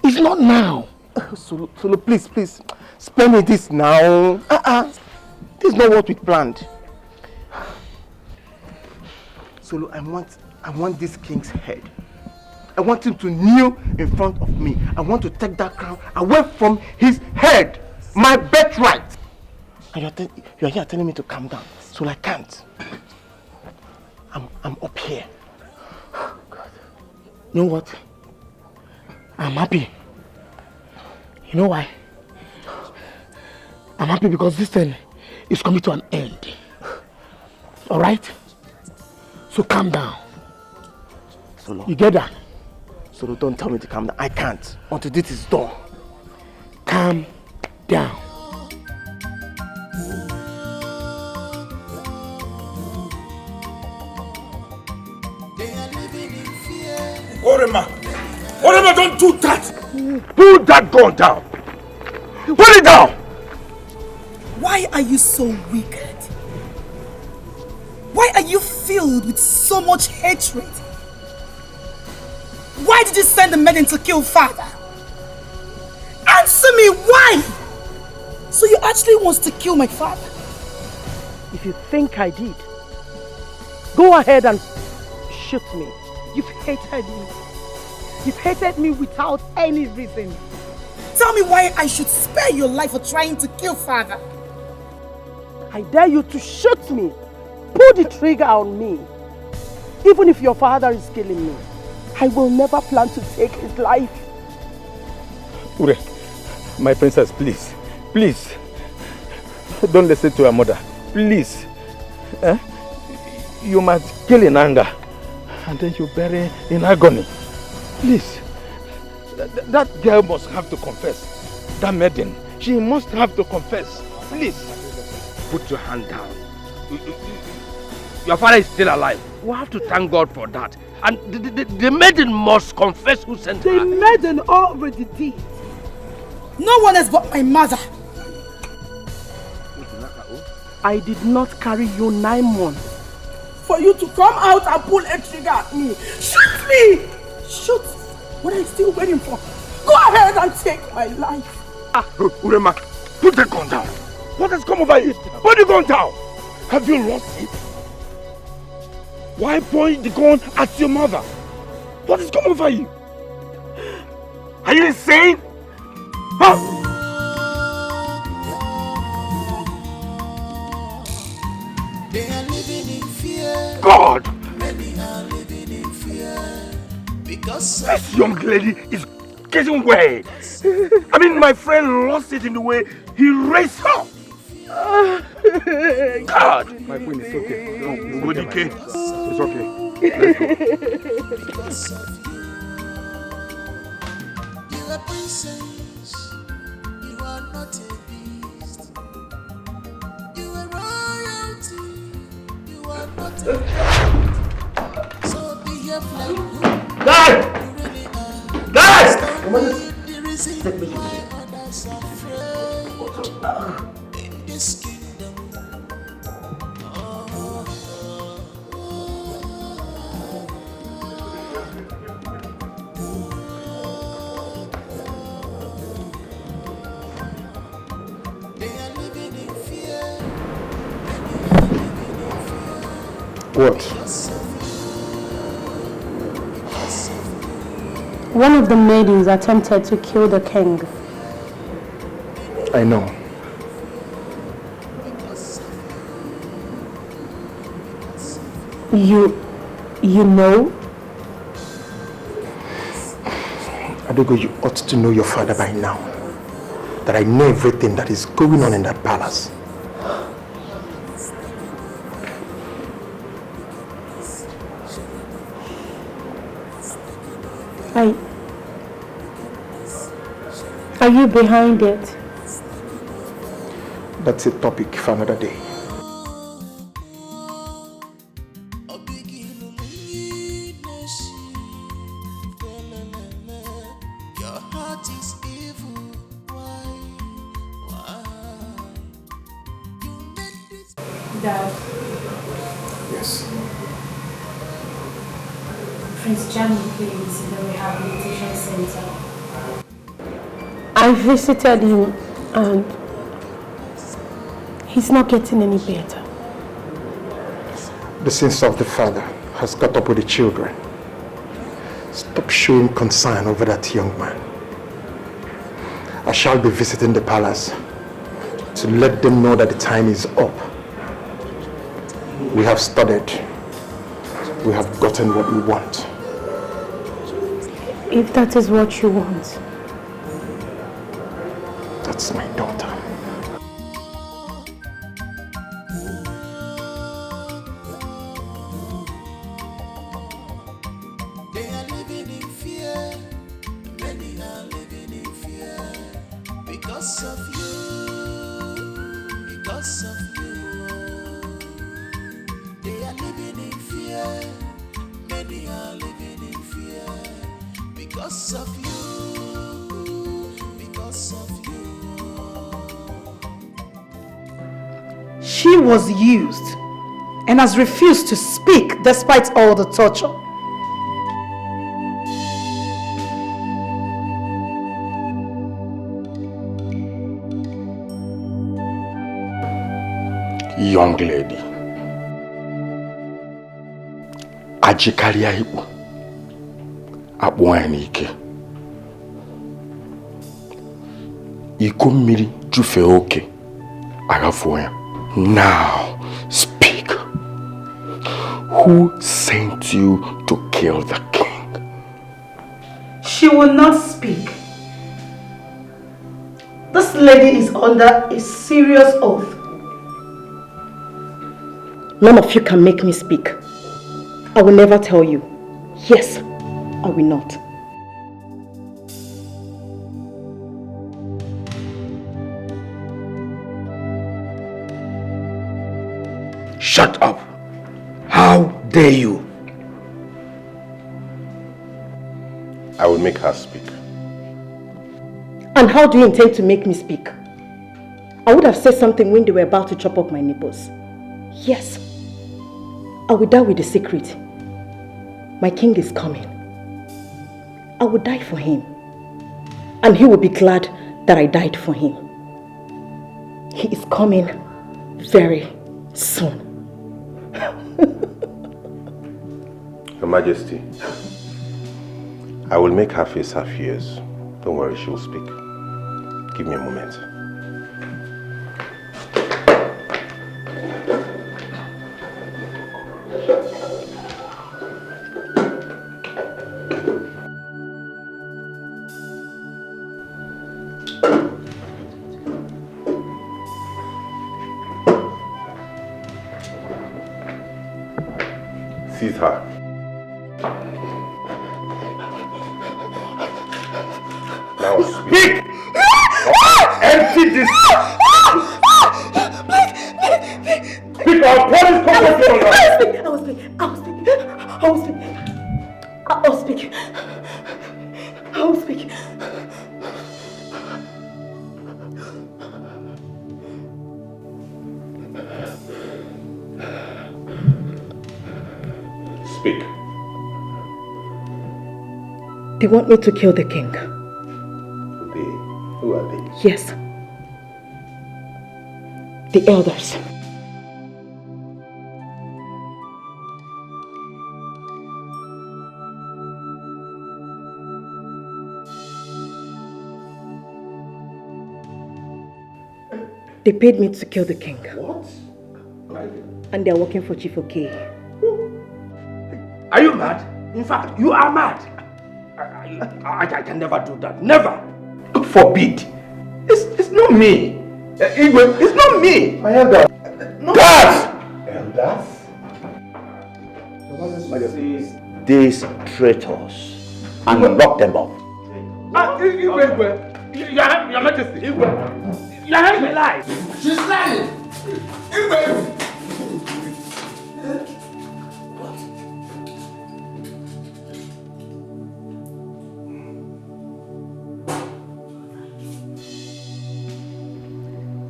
it's not now. Solo, please, spare me this now. This is not what we planned. Solo, I want this king's head. I want him to kneel in front of me. I want to take that crown away from his head. My birthright. And you're here telling me to calm down. So I can't. I'm up here. God. You know what? I'm happy. You know why? I'm happy because this thing is coming to an end. Alright? So calm down. Solo. You get that? Solo, don't tell me to calm down. I can't until this is done. Calm down. Orema! Orema, don't do that! Put that gun down! Put it down! Why are you so wicked? Why are you filled with so much hatred? Why did you send the maiden to kill father? Answer me, why? So you actually want to kill my father? If you think I did, go ahead and shoot me. You've hated me. You've hated me without any reason. Tell me why I should spare your life for trying to kill father. I dare you to shoot me. Pull the trigger on me. Even if your father is killing me, I will never plan to take his life. Ure, my princess, please. Please. Don't listen to your mother. Please. You must kill in anger. And then you bury in agony. Please. That girl must have to confess. That maiden, she must have to confess. Please. Put your hand down. Your father is still alive. We have to thank God for that. And the maiden must confess who sent her. The maiden already did. No one else but my mother. I did not carry you 9 months. For you to come out and pull a trigger at me. Shoot me! Shoot! What are you still waiting for? Go ahead and take my life. Urema, put the gun down. What has come over you? Put the gun down. Have you lost it? Why point the gun at your mother? What has come over you? Are you insane? Huh? They are living in fear. God! Many are living in fear. Because this young lady is getting way. I mean, my friend lost it in the way he raised her. God! My queen, it's okay. No, Go, Dikeh. It's okay. because of you, you are princess. You are not a beast. You are royalty. You are not a beast. So behave like who you really are. The reason why others are afraid in this kingdom. What? One of the maidens attempted to kill the king. I know. You know? Adogo, you ought to know your father by now. That I know everything that is going on in that palace. Are you behind it? That's a topic for another day. Your heart is evil. Why? Dad. Yes. Prince Jamie plays in the rehabilitation center. I visited him and he's not getting any better. The sins of the father has caught up with the children. Stop showing concern over that young man. I shall be visiting the palace to let them know that the time is up. We have studied. We have gotten what we want. If that is what you want. That's my daughter. Because of you, because of you, they are living in fear. Many are living in fear. Because of you, because of you. She was used and has refused to speak despite all the torture. Young lady, ajikaria ibu, abwanike. Iko mmiri jufe oke, agafuya. Now speak. Who sent you to kill the king? She will not speak. This lady is under a serious oath. None of you can make me speak. I will never tell you. Yes, I will not. Shut up! How dare you? I will make her speak. And how do you intend to make me speak? I would have said something when they were about to chop up my nipples. Yes, I will die with the secret. My king is coming. I will die for him. And he will be glad that I died for him. He is coming very soon. Your Majesty, I will make her face her fears. Don't worry, she will speak. Give me a moment. Seize her. Now speak. Empty this. Speak or police come for you. I will speak. I will speak. I will speak. I will speak. I will speak. Speak. They want me to kill the king. Who are they? Yes. The elders. They paid me to kill the king. What? And they're working for Chief OK. Are you mad? In fact, you are mad. I can never do that. Never. God forbid. It's not me. It's not me. My elder. No. Guards! Elders? These traitors and lock them up. Your Majesty. Your Majesty lies. She's lying.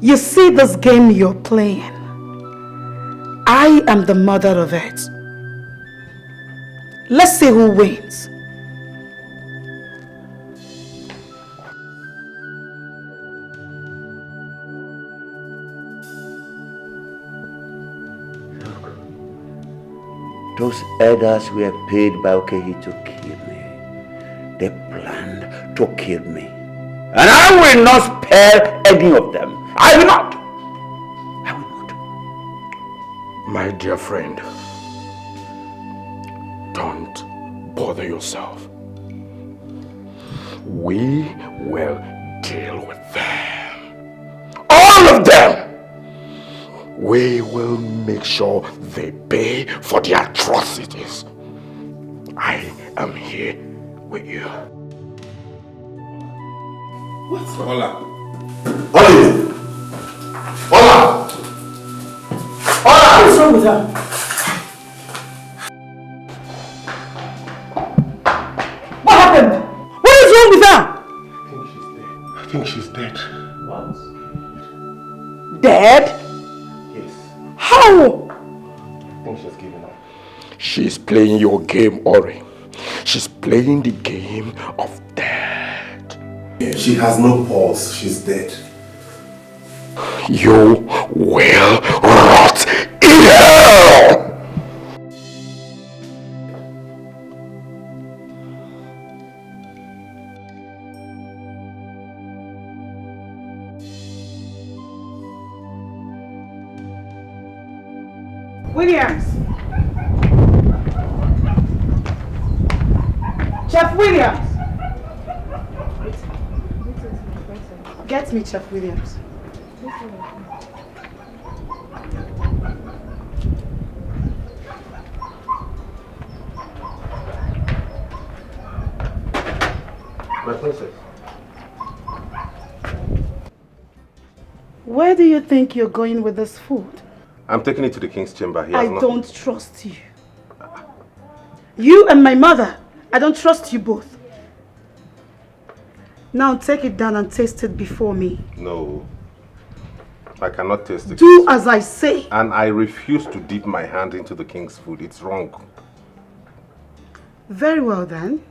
You see this game you're playing? I am the mother of it. Let's see who wins. Those elders were paid by Okehi to kill me. They planned to kill me. And I will not spare any of them. I will not. I will not. My dear friend, don't bother yourself. We will deal with them. All of them! We will make sure they pay for their atrocities. I am here with you. What's Hola? Ola! Ola! What is wrong with her? What happened? What is wrong with her? I think she's dead. What? Dead? Yes. How? I think she's given up. She's playing your game, Ori. She's playing the game of death. She has no pulse. She's dead. You will rot in hell! Williams! Chef Williams! Get me Chef Williams. My princess. Where do you think you're going with this food? I'm taking it to the king's chamber. He has I nothing. don't trust you. You and my mother, I don't trust you both. Now take it down and taste it before me. No. I cannot taste it. Do as I say. And I refuse to dip my hand into the king's food. It's wrong. Very well then.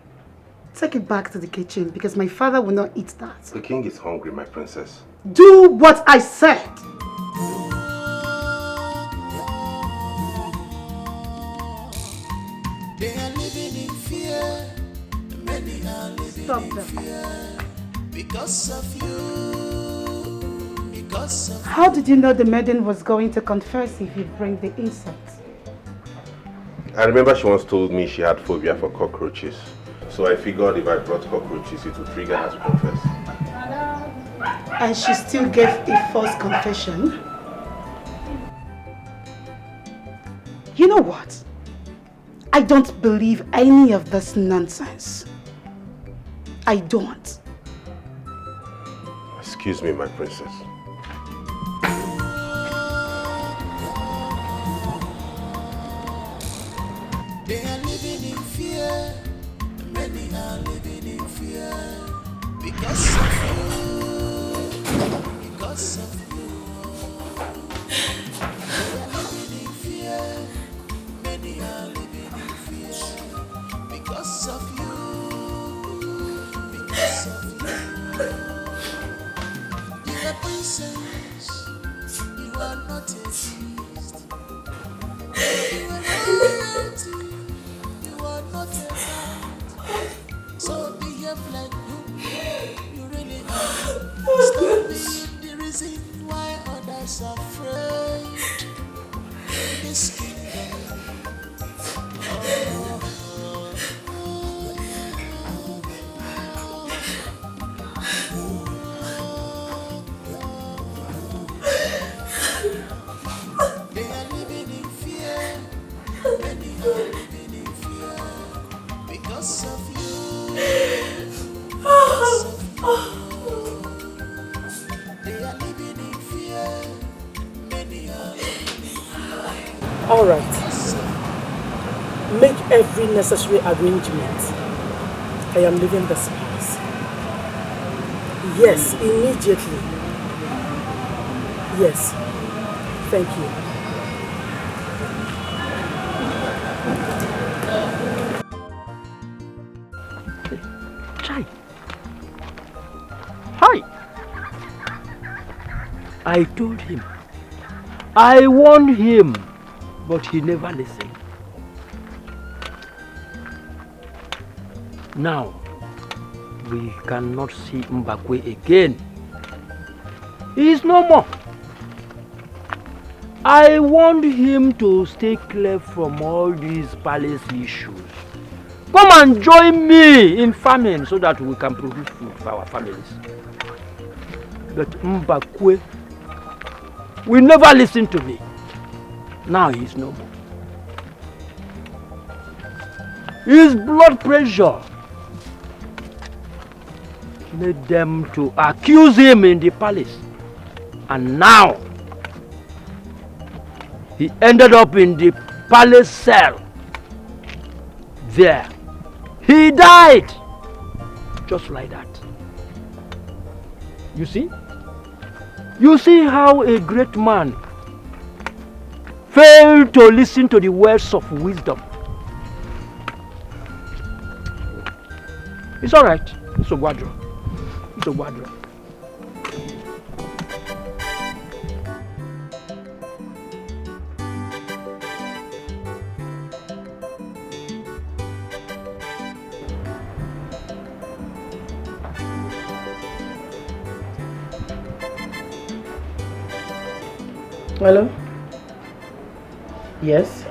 Take it back to the kitchen because my father will not eat that. The king is hungry, my princess. Do what I said. They are living in fear. Many are living Stop in them. fear. Because of you. Because of How did you know the maiden was going to confess if you bring the insects? I remember she once told me she had phobia for cockroaches. So I figured if I brought cockroaches, it would trigger her to confess. And she still gave a false confession? You know what? I don't believe any of this nonsense. I don't. Excuse me, my princess. They are living in fear. Many are living in fear. Because of you. Because of you. They are living in fear. Many are living in fear. Because of you. Because of you. You are princess. You are not a beast. You are royalty. You are not a man. So behave like you really are. Stop being the reason why others are afraid. In this kingdom. They are living in fear. Many are living in fear. Because of you. Because of you. They are living in fear. Many are living in fear. All right. Make every necessary arrangement. I am leaving this house. Yes, immediately. Yes. Thank you. Chai. Hi. I told him. I warned him, but he never listened. Now, we cannot see Mbakwe again. He is no more. I warned him to stay clear from all these palace issues. Come and join me in farming so that we can produce food for our families. But Mbakwe will never listen to me. Now he is no more. His blood pressure made them to accuse him in the palace. And now, he ended up in the palace cell. There. He died. Just like that. You see? You see how a great man failed to listen to the words of wisdom. It's alright. It's a Guadro. It's a Guadro. Hello? Yes?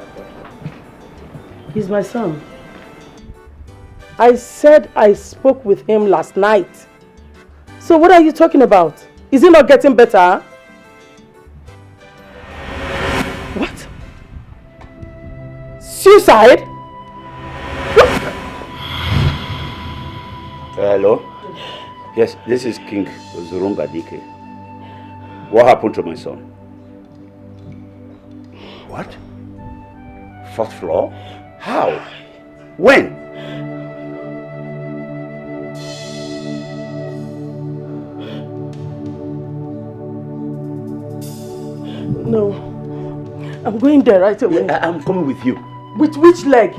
He's my son. I said I spoke with him last night. So what are you talking about? Is he not getting better? What? Suicide? Hello? Yes, this is King Zurumba Dikeh. What happened to my son? What? Fourth floor? How? When? No. I'm going there right away. Yeah, I'm coming with you. With which leg?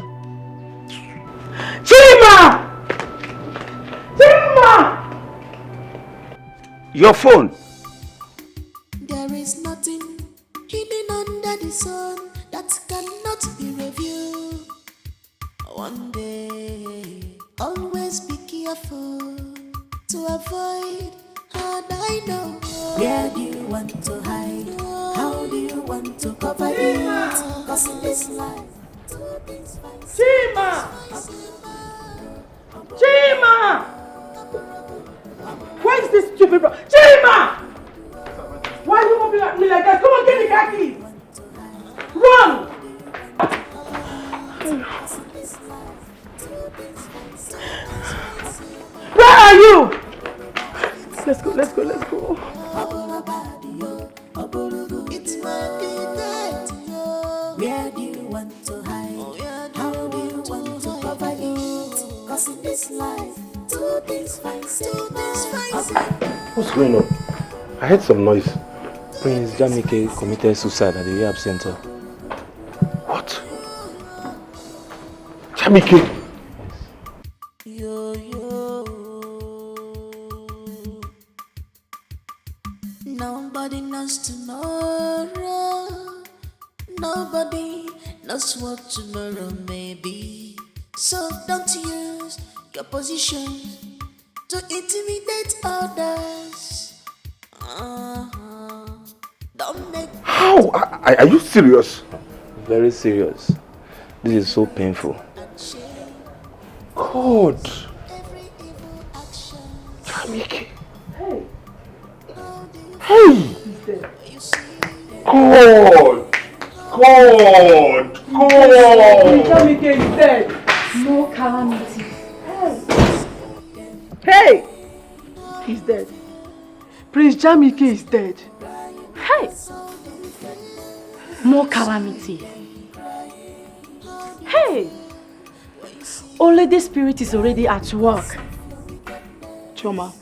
Chima! Chima! Your phone. There is nothing hidden under the sun that cannot be reviewed. One day, always be careful to avoid hard I know. Where do you want to hide? How do you want to cover it? Cause in this life, Chima! Chima! Where is this stupid bro? Chima! Why are you moving at me like that? Come on, get the car keys! Run! Where are you? Let's go, let's go, let's go. it might be that. Where do you want to hide? How do you want to cover it? Cause in this life, two things fight. What's going on? I heard some noise. Prince Jamike committed suicide at the rehab center. What? Jamike? Nobody knows tomorrow. Nobody knows what tomorrow may be. So don't use your position to intimidate others. Don't make. How? Are you serious? Very serious. This is so painful. God. Jamike. Hey. Hey! God! God! God! Jamike is dead. No calamity. Hey! He's dead. Prince Jamike is dead. Hey! More calamity. Hey! Only the spirit is already at work. Choma,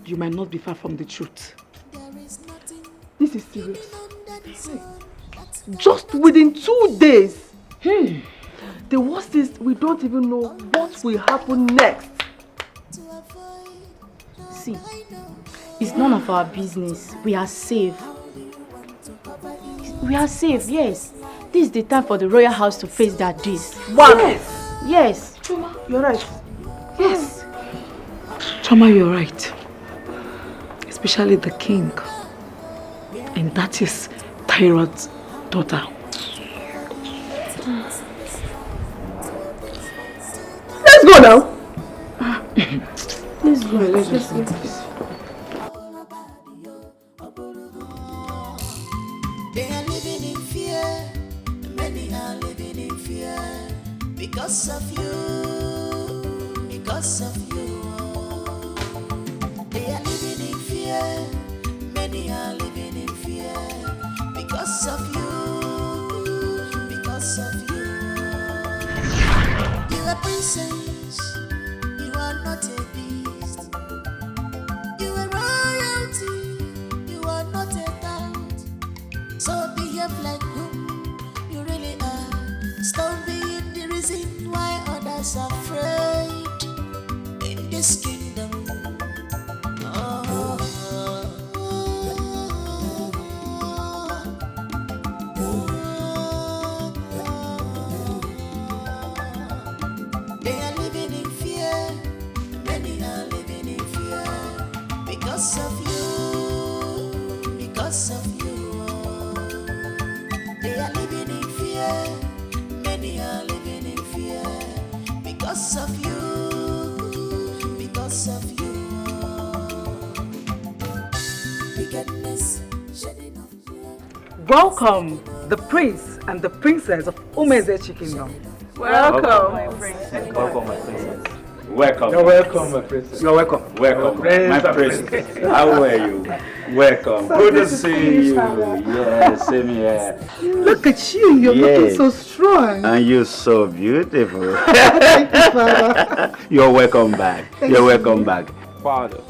you might not be far from the truth. This is serious. Just within 2 days. The worst is we don't even know what will happen next. See, it's none of our business. We are safe. We are safe, yes. This is the time for the royal house to face their days. What? Yes. Choma, you're right. Yes. Choma, you're right. Especially the king. And that is Tyrod's daughter. Let's go now. Let's go. Let's go. They are living in fear. Many are living in fear because of you. Because of you. They are living in fear. Many are living in fear because of you, because of you. You are a princess, you are not a beast. You are royalty, you are not a count. So behave like whom you really are. Stop being the reason why others are afraid in this kingdom. They are living in fear, many are living in fear because of you, because of you. They are living in fear, many are living in fear because of you, because of you. Wickedness, shedding of blood. Welcome, the prince and the princess of Umezechi Kingdom. Welcome, my princess. Welcome, my princess. Welcome. You're welcome, my princess. You're welcome. Welcome, my princess. How are you? Welcome. So Good to good to see see you, you. Father. Yeah, same here. Look at you, you're looking so strong. And you're so beautiful. Thank you, Father. You're welcome back. Thank You're you. welcome back. Father.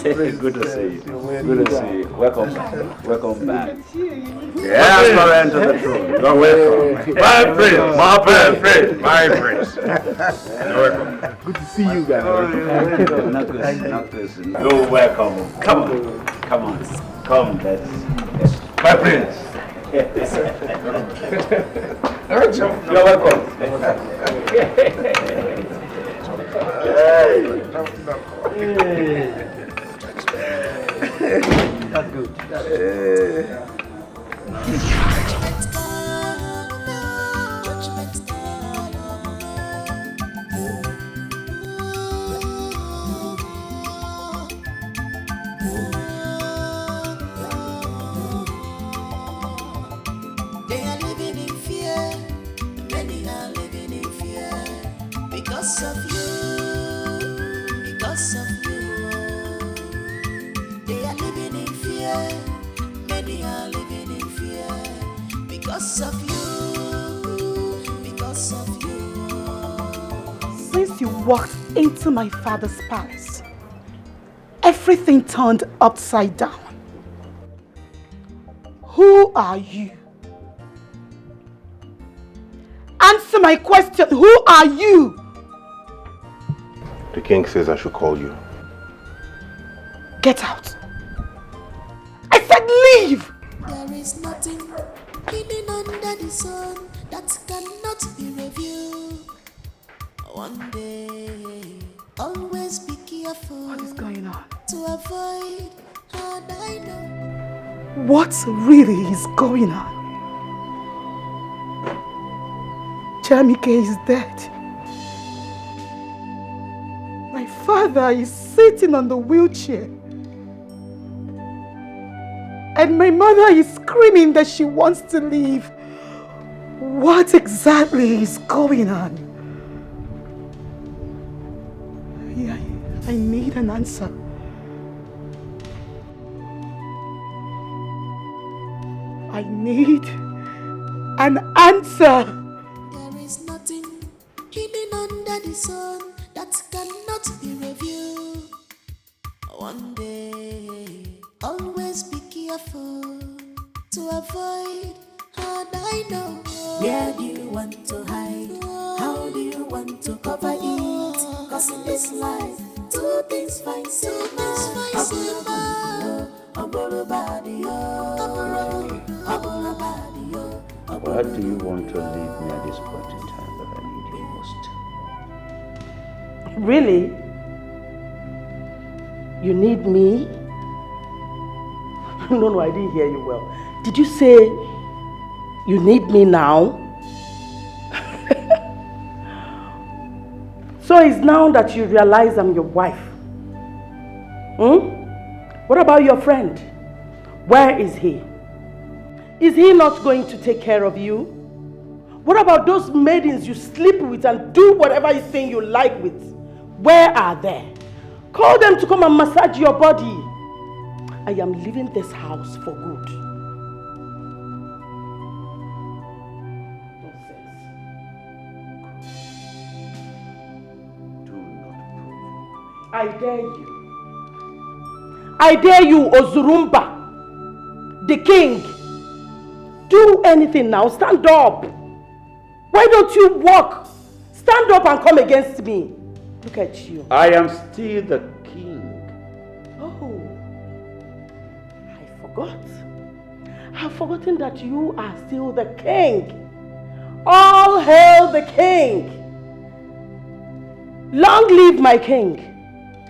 Good to see you. Good to see you. Welcome back. Welcome back. Yeah, Yes, Father, enter the throne. You're welcome. My prince. My prince. My prince. You're welcome. Good to see you guys. You're welcome. Come on. Come on. Come, let's. My prince. You're That's good. They are living in fear, many are living in fear because of you, because of you. They are living in fear, many are living in fear because of you, because of you. Since you walked into my father's palace, everything turned upside down. Who are you? Answer my question. Who are you? The king says I should call you. Get out. I said leave. There is nothing hidden under the sun that cannot be reviewed. One day, always be careful. What is going on? To avoid hard I know. What really is going on? Jamike is dead. My father is sitting on the wheelchair. And my mother is screaming that she wants to leave. What exactly is going on? I need an answer. I need an answer. There is nothing hidden under the sun that cannot be reviewed. One day, always be careful to avoid hard I know. Where do you want to hide? How do you want to cover it? Cause in this life, two things find Why do you want to leave me at this point in time that I need you most? Really? You need me? No, I didn't hear you well. Did you say you need me now? So it's now that you realize I'm your wife. What about your friend? Where is he? Is he not going to take care of you? What about those maidens you sleep with and do whatever thing you like with? Where are they? Call them to come and massage your body. I am leaving this house for good. Nonsense. Do not provoke me. I dare you. I dare you, Ozurumba, the king. Do anything now. Stand up. Why don't you walk? Stand up and come against me. Look at you. I am still the king. Oh, I forgot. I've forgotten that you are still the king. All hail the king. Long live my king.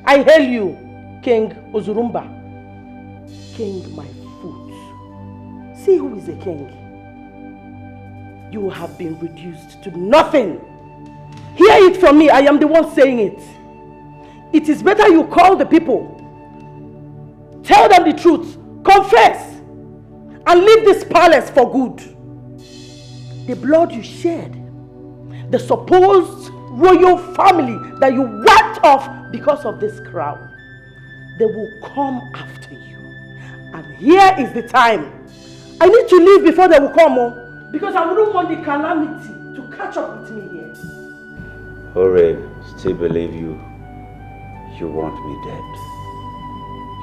I hail you, King Ozurumba. King my foot. See who is a king. You have been reduced to nothing. Hear it from me. I am the one saying it. It is better you call the people. Tell them the truth. Confess. And leave this palace for good. The blood you shed, the supposed royal family that you wiped off because of this crown, they will come after you. And here is the time. I need to leave before they will come, because I wouldn't want the calamity to catch up with me here. Hooray, still believe you. You want me dead.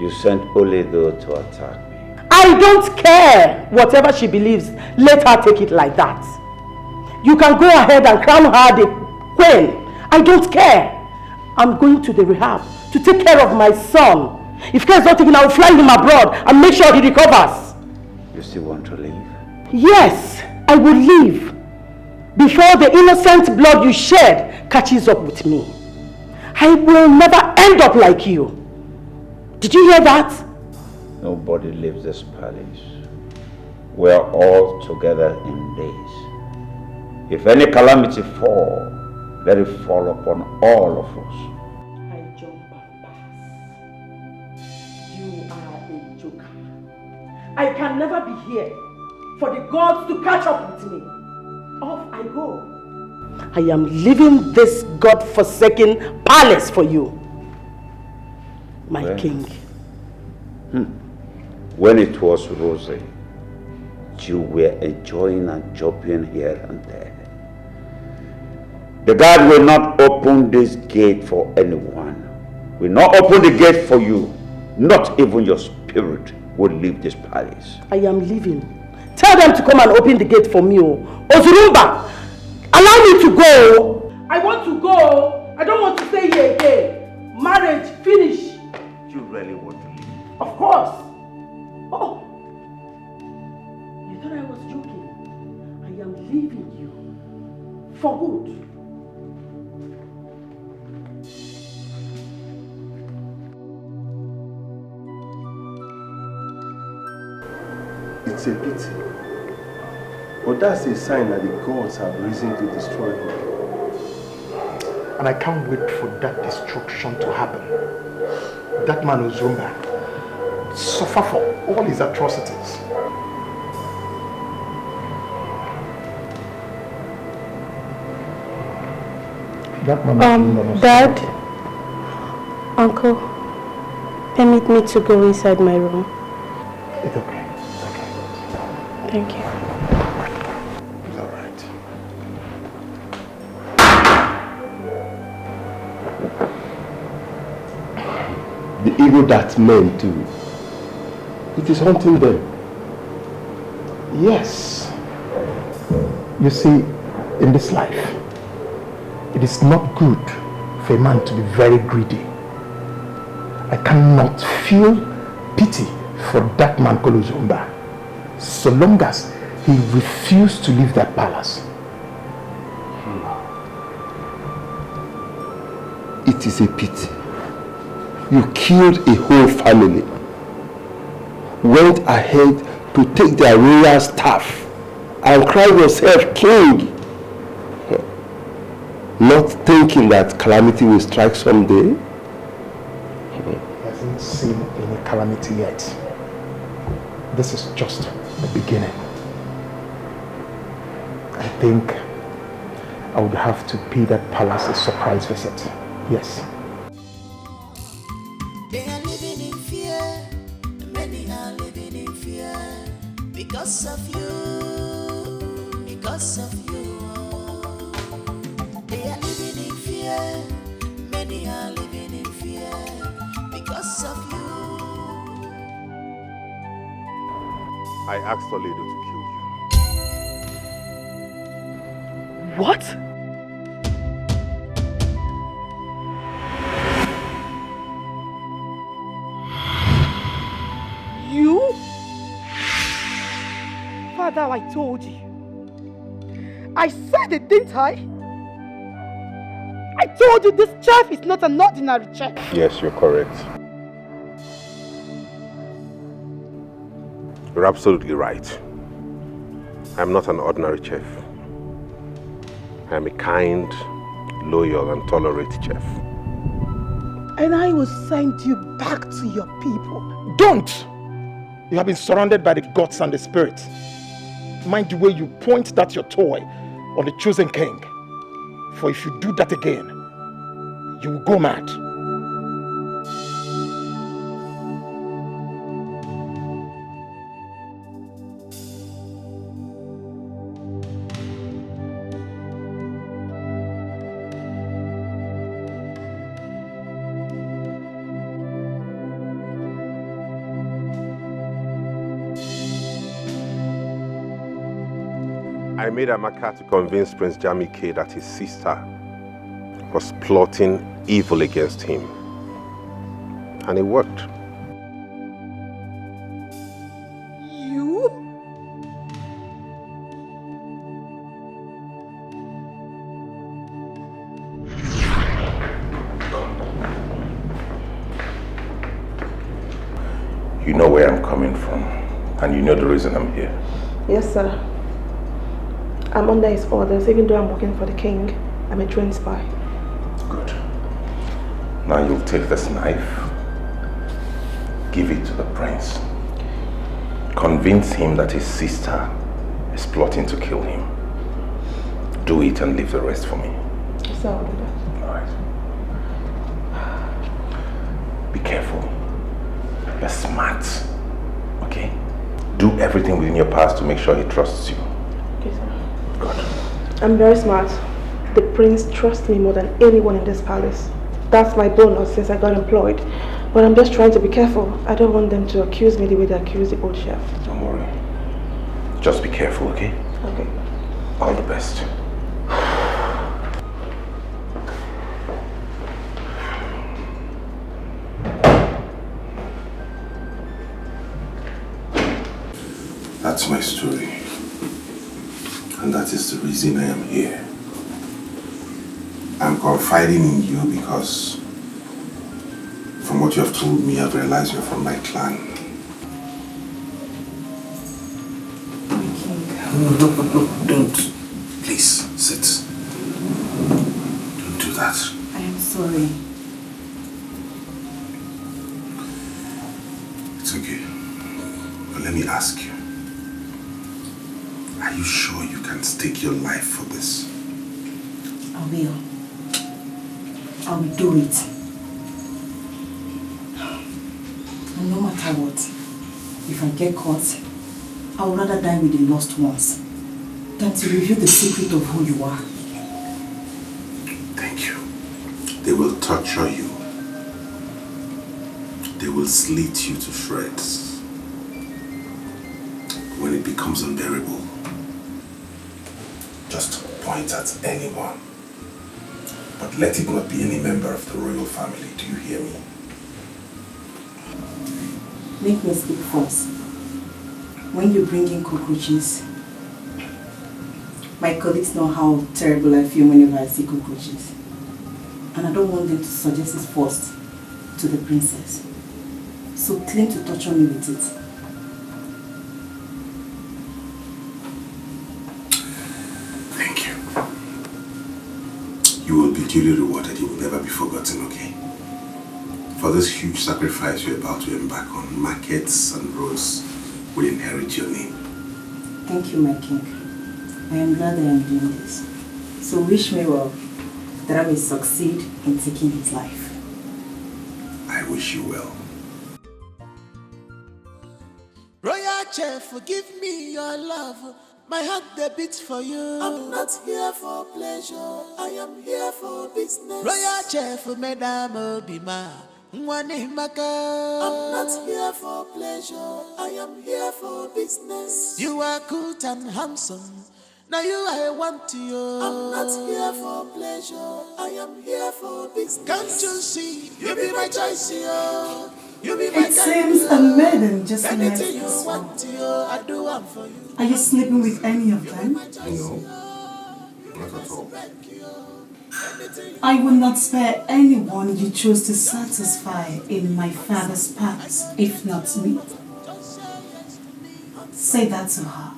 You sent Ini Edo to attack me. I don't care whatever she believes. Let her take it like that. You can go ahead and crown her the queen. I don't care. I'm going to the rehab to take care of my son. If care is not taken, I will fly him abroad and make sure he recovers. You still want to leave? Yes, I will leave before the innocent blood you shed catches up with me. I will never end up like you. Did you hear that? Nobody leaves this palace. We're all together in days. If any calamity fall, let it fall upon all of us. I jump and pass. You are a joker. I can never be here for the gods to catch up with me. Off I go. I am leaving this God-forsaken palace for you, my king. When it was rosy, you were enjoying and jumping here and there. The God will not open this gate for anyone. Will not open the gate for you. Not even your spirit will leave this palace. I am leaving. Tell them to come and open the gate for me. Ozurumba, allow me to go. I want to go. I don't want to stay here again. Marriage, finish. You really want to leave? Of course. Oh, you thought I was joking. I am leaving you for good. It's a pity. But that's a sign that the gods have risen to destroy him. And I can't wait for that destruction to happen. That man Ozurumba suffer for all his atrocities. That man Dad, Uncle, permit me to go inside my room. It's okay. Thank you. It's all right. The evil that men do, it is haunting them. Yes. You see, in this life, it is not good for a man to be very greedy. I cannot feel pity for that man called Ozurumba, so long as he refused to leave that palace. It is a pity. You killed a whole family, went ahead to take their royal staff and cry yourself king, not thinking that calamity will strike someday. He hasn't seen any calamity yet. This is just the beginning. I think I would have to pay that palace a surprise visit. Yes. They are living in fear. Many because of you, because of you. They are living in fear, many are living in fear because of you. I asked Toledo to kill you. What? You? Father, I told you. I said it, didn't I? I told you this chef is not an ordinary chef. Yes, you're correct. You're absolutely right. I'm not an ordinary chef. I'm a kind, loyal, and tolerant chef. And I will send you back to your people. Don't! You have been surrounded by the gods and the spirit. Mind the way you point that your toy on the chosen king. For if you do that again, you will go mad. I made Amaka to convince Prince Jamike that his sister was plotting evil against him. And it worked. You? You know where I'm coming from, and you know the reason I'm here. Yes, sir. I'm under his orders, even though I'm working for the king. I'm a trained spy. Good. Now you'll take this knife, give it to the prince. Convince him that his sister is plotting to kill him. Do it and leave the rest for me. Yes, sir, I'll do that. Alright. Be careful. You're smart. Okay? Do everything within your powers to make sure he trusts you. Okay, sir. Good. I'm very smart. The prince trusts me more than anyone in this palace. That's my bonus since I got employed. But I'm just trying to be careful. I don't want them to accuse me the way they accuse the old chef. Don't worry. Just be careful, okay? Okay. All the best. That's my story. And that is the reason I am here. I'm confiding in you because from what you have told me, I've realized you're from my clan. No, don't. Please, sit. Don't do that. I am sorry. It's okay. But let me ask you. Are you sure you can stake your life for this? I will. I will do it. And no matter what, if I get caught, I would rather die with the lost ones than to reveal the secret of who you are. Thank you. They will torture you. They will slit you to shreds. When it becomes unbearable, just point at anyone. But let it not be any member of the royal family. Do you hear me? Make me speak first. When you bring in cockroaches, my colleagues know how terrible I feel whenever I see cockroaches. And I don't want them to suggest it first to the princess. So claim to torture me with it. Thank you. You will be duly rewarded. You will never be forgotten, okay? For this huge sacrifice you're about to embark on, markets and roads will inherit your name. Thank you, my king. I am glad I am doing this. So wish me well, that I may succeed in taking his life. I wish you well. Royal chef, forgive me your love. My heart they beats for you. I'm not here for pleasure. I am here for business. Royal chef, Madame Obima. I'm not here for pleasure. I am here for business. You are good and handsome. Now you I want you. I'm not here for pleasure. I am here for business. Can't you see? You be my choice, yo. You be my It seems a maiden just left anything you this want, one. yo, I do one for you. Are you sleeping with any of them? No, not at all. I will not spare anyone you choose to satisfy in my father's palace, if not me. Say that to her.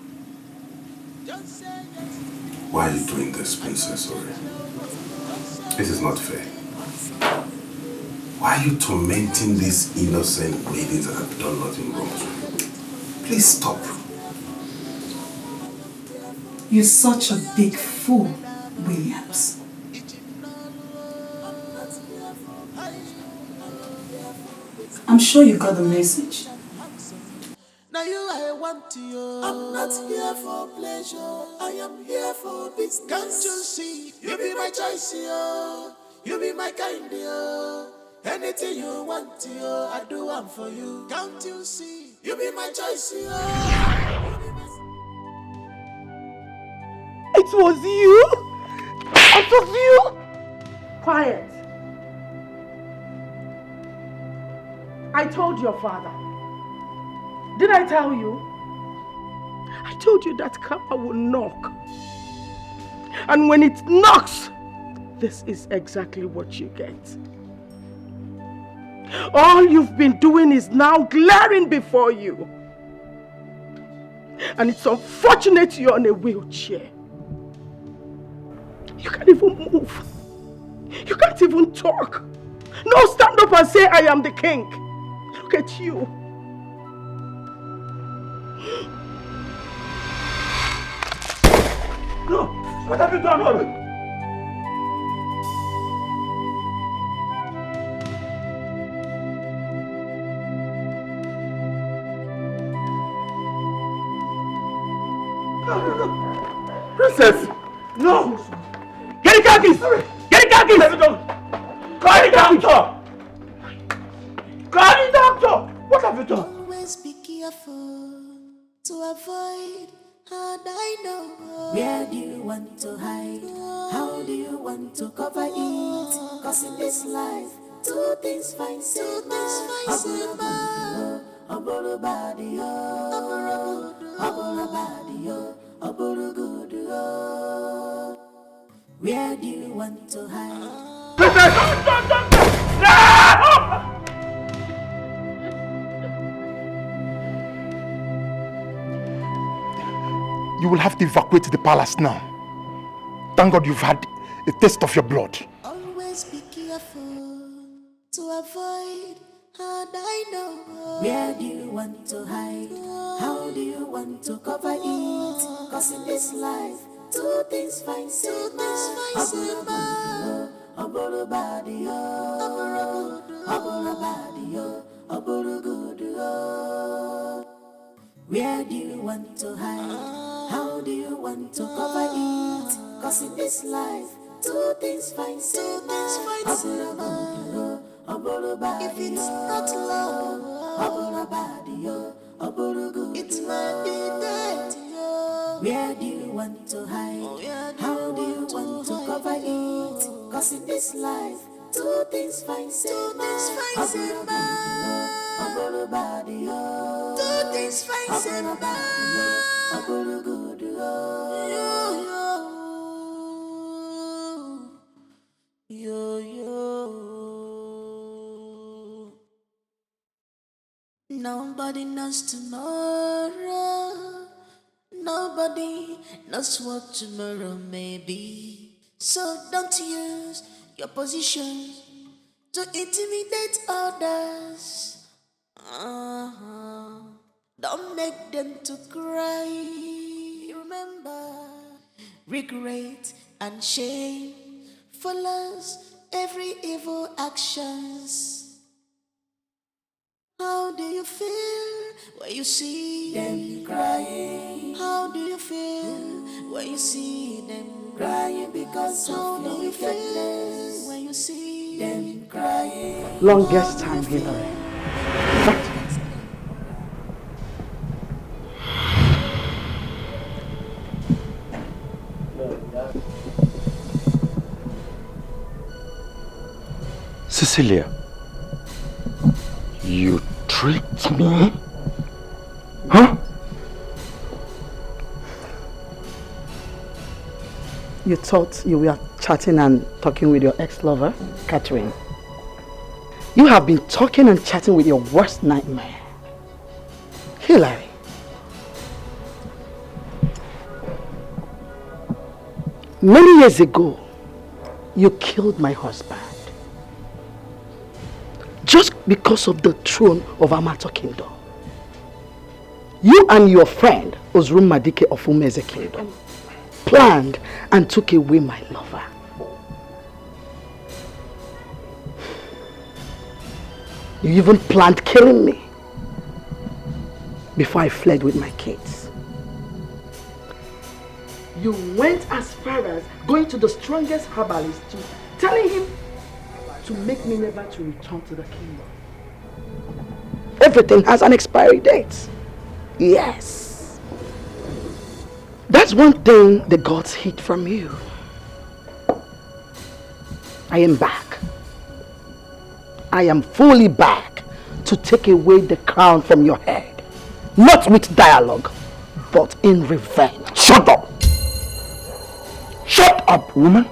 Why are you doing this, Princess Ori? This is not fair. Why are you tormenting these innocent maidens that have done nothing wrong to you? Please stop. You're such a big fool, Williams. I'm sure you got the message. Now you I want you. I'm not here for pleasure. I am here for business. Can't you see? You be my choice, yo. You be my kind, yo. Anything you want, yo, I do one for you. Can't you see? You be my choice, yo. It was you? It was you? Quiet. I told your father. Did I tell you? I told you that Kappa will knock. And when it knocks, this is exactly what you get. All you've been doing is now glaring before you. And it's unfortunate you're on a wheelchair. You can't even move. You can't even talk. No, stand up and say, I am the king. Look at you. No! What have you done, Robin? No! Princess! No! Get the khakis! Get the khakis! Call the doctor! Call the doctor! What have you done? Always be careful to avoid. And I know where do you want to hide? How do you want to cover it? Cause in this life, two things fine, where do you want to hide? You will have to evacuate the palace now. Thank God you've had a taste of your blood. Always be careful to avoid. And I know where do you want to hide? How do you want to cover it? Cause in this life, two things fine, where do you want to hide? How do you want to cover it? Cause in this life, two things fine, if it's not love, it might be dead. Where do you want to hide? How do you want to cover it? Cause in this life, two things fine, two things fine, nobody knows tomorrow. Nobody knows what tomorrow may be. So don't use your position to intimidate others. Don't make them to cry. Remember, regret and shame follows every evil actions. How do you feel when you see them crying? How do you feel when you see them crying? Because how do you feel when you see them crying? Longest time, Hillary. Cecilia, you tricked me? Huh? You thought you were chatting and talking with your ex-lover, Catherine. You have been talking and chatting with your worst nightmare, Hillary. Many years ago, you killed my husband. Just because of the throne of Amato Kingdom. You and your friend, Ozurumma Dikeh of Umeze Kingdom, planned and took away my lover. You even planned killing me before I fled with my kids. You went as far as going to the strongest herbalist to telling him to make me never to return to the kingdom. Everything has an expiry date. Yes. That's one thing the gods hid from you. I am back. I am fully back to take away the crown from your head. Not with dialogue, but in revenge. Shut up! Shut up, woman!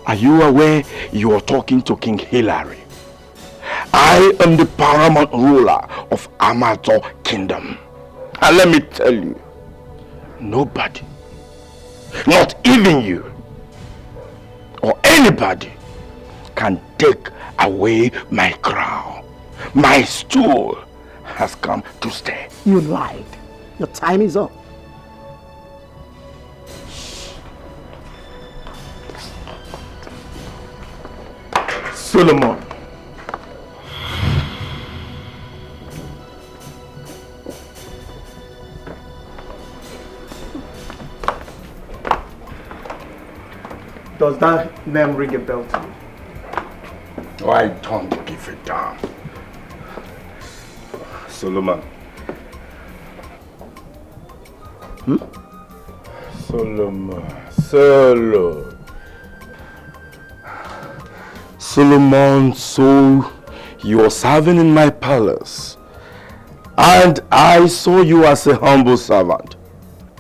Are you aware you are talking to King Hillary? I am the paramount ruler of Amato Kingdom. And let me tell you, nobody, not even you, or anybody, can take away my crown. My stool has come to stay. You lied. Your time is up. Solomon. Does that name ring a bell to you? Oh, I don't give a damn. Solomon. Solomon, so you are serving in my palace, and I saw you as a humble servant.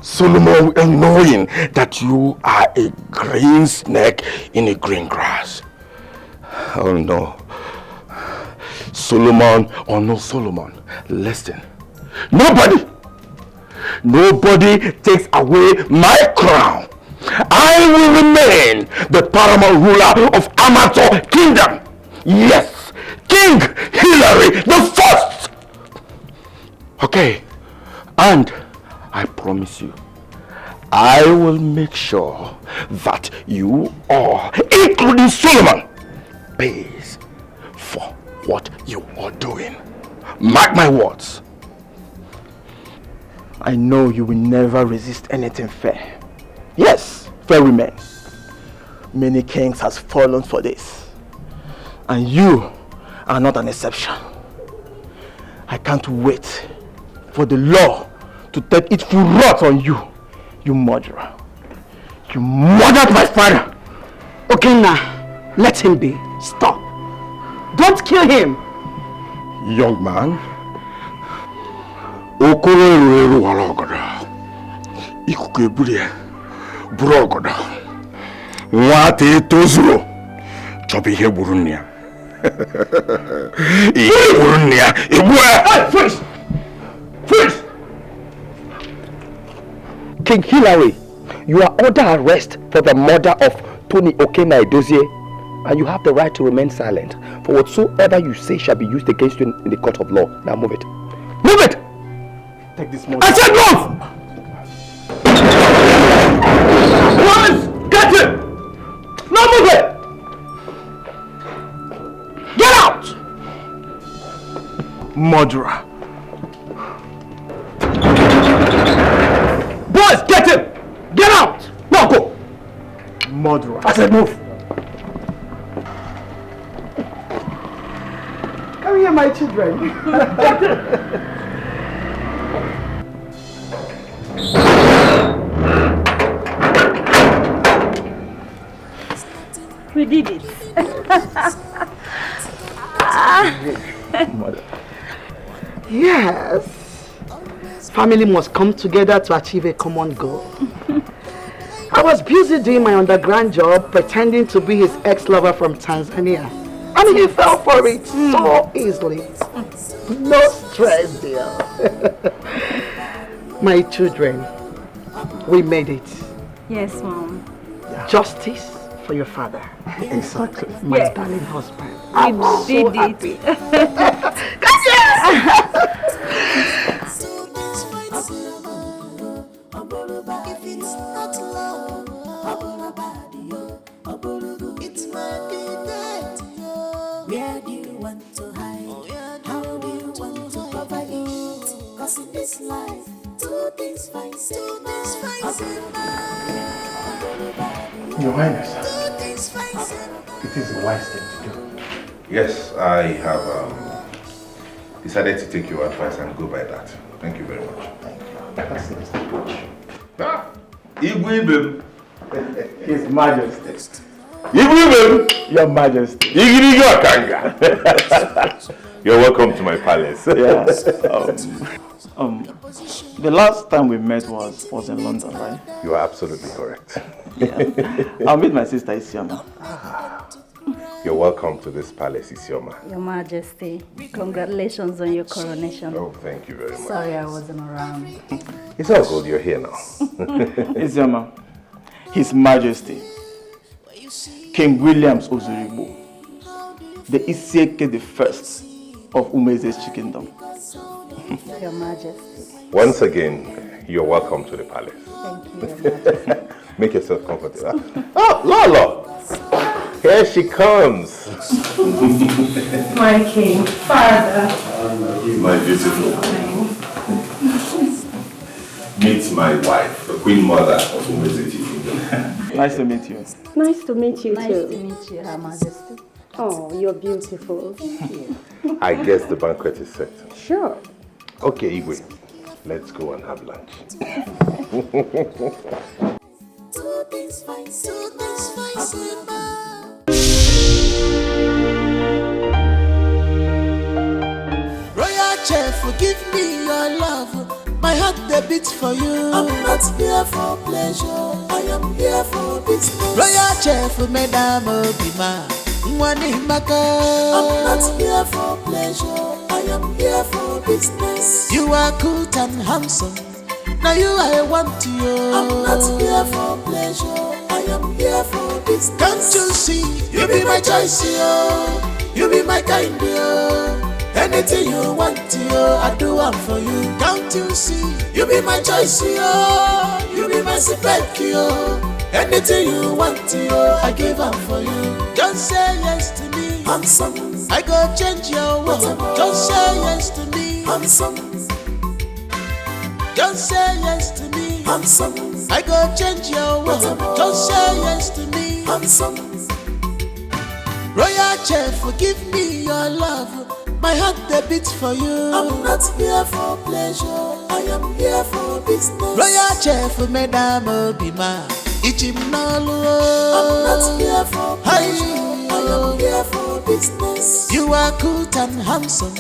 Solomon, knowing that you are a green snake in a green grass. Oh no. Solomon or no Solomon, listen. Nobody takes away my crown. I will remain the paramount ruler of Amato Kingdom. Yes, King Hillary the First. Okay, and I promise you, I will make sure that you all, including Solomon, pays for what you are doing. Mark my words. I know you will never resist anything fair. Yes, fair women. Many kings has fallen for this. And you are not an exception. I can't wait for the law to take its full wrath on you, you murderer. You murdered my father! Okay, now, let him be. Stop. Don't kill him. Young man, Okoro walogoda. Ikuke burie, brogoda. Wate tozuro. Chobi he burunia. Ihe burunia. Hey, freeze! Freeze! King Hillary, you are under arrest for the murder of Tony Okena Edozie, and you have the right to remain silent. For whatsoever you say shall be used against you in the court of law. Now move it. Move it! Take this money. I said move! Woman, get it! Now move it! Get out! Murderer. murderer. I said move. Come here, my children. We did it. Mother. Yes. Family must come together to achieve a common goal. I was busy doing my underground job, pretending to be his ex-lover from Tanzania. And he fell for it so easily. No stress, dear. My children, we made it. Yes, Mom. Justice for your father. Exactly. My darling husband. We I'm so did happy. Where do you want to hide? How do you want to cover it? Cause in this life, two things fight. Your Highness, it is the wise thing to do. Yes, I have decided to take your advice and go by that. Thank you very much. Thank you. That's the approach. Igwe His Majesty. Igwe Your Majesty. Igirigo Akanga. You're welcome to my palace. Yes. The last time we met was in London, right? You are absolutely correct. Yeah. I'll meet my sister Isioma. You're welcome to this palace, Isioma. Your Majesty, congratulations on your coronation. Oh, thank you very much. Sorry I wasn't around. It's all good, you're here now. Isioma, His Majesty, King Williams Ozuribo, the Isieke the First of Umeze's Kingdom. Your Majesty. Once again, you're welcome to the palace. Thank you, Your Majesty. Make yourself comfortable. Oh, Lolo! Here she comes. My king, father. My beautiful. Meet my wife, the queen mother of Umeze Kingdom. Nice to meet you. Nice to meet you Nice too. to meet you, Her Majesty. Oh, you're beautiful. Thank you. I guess the banquet is set. Sure. Okay, Igwe, let's go and have lunch. Royal chef, forgive me your love. My heart they beat for you. I'm not here for pleasure. I am here for business. Royal chef, Madam Obima. I'm not here for pleasure. I am here for business. You are good and handsome. Now you I want you. I'm not here for pleasure. I am here for business. Can't you see? You be my choice, yo. You be my kind, yo. Anything you want, yo, I do one for you. Can't you see? You be my choice, yo. You be my spec, yo. Anything you want, yo, I give up for you. Just say yes to me. Handsome. I go change your world. Just say yes to me. Handsome. Just say yes to me. Handsome. I go change your world. Just say yes to me. Handsome. Royal chef, forgive me your love. My heart they beat for you. I'm not here for pleasure. I am here for business. Royal chef, Madam Obima. I'm not here for pleasure. I am here for business. You are good and handsome.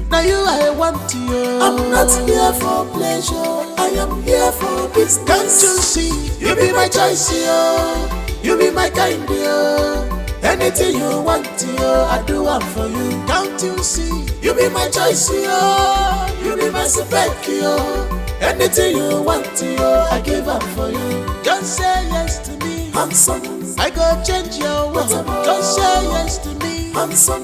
Now you I want you. I'm not here for pleasure. I am here for business. Can't you see? You be my choice, yo. You be my kind, yo. Anything you want, yo, I do one for you. Can't you see? You be my choice, yo. You be my spec, yo. Anything you want, yo, I give up for you. Just say yes to me. Handsome. I go change your world. Just say yes to me. Handsome.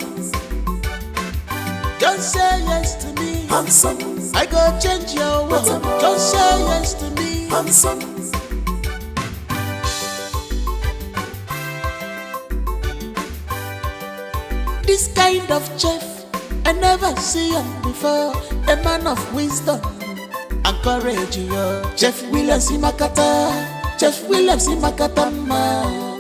Just say yes to me. Handsome. I go change your world. Just say yes to me. Handsome. This kind of chef I never see him before. A man of wisdom and courage, yo. Chef Williams Imakata. Chef Williams Imakata, man.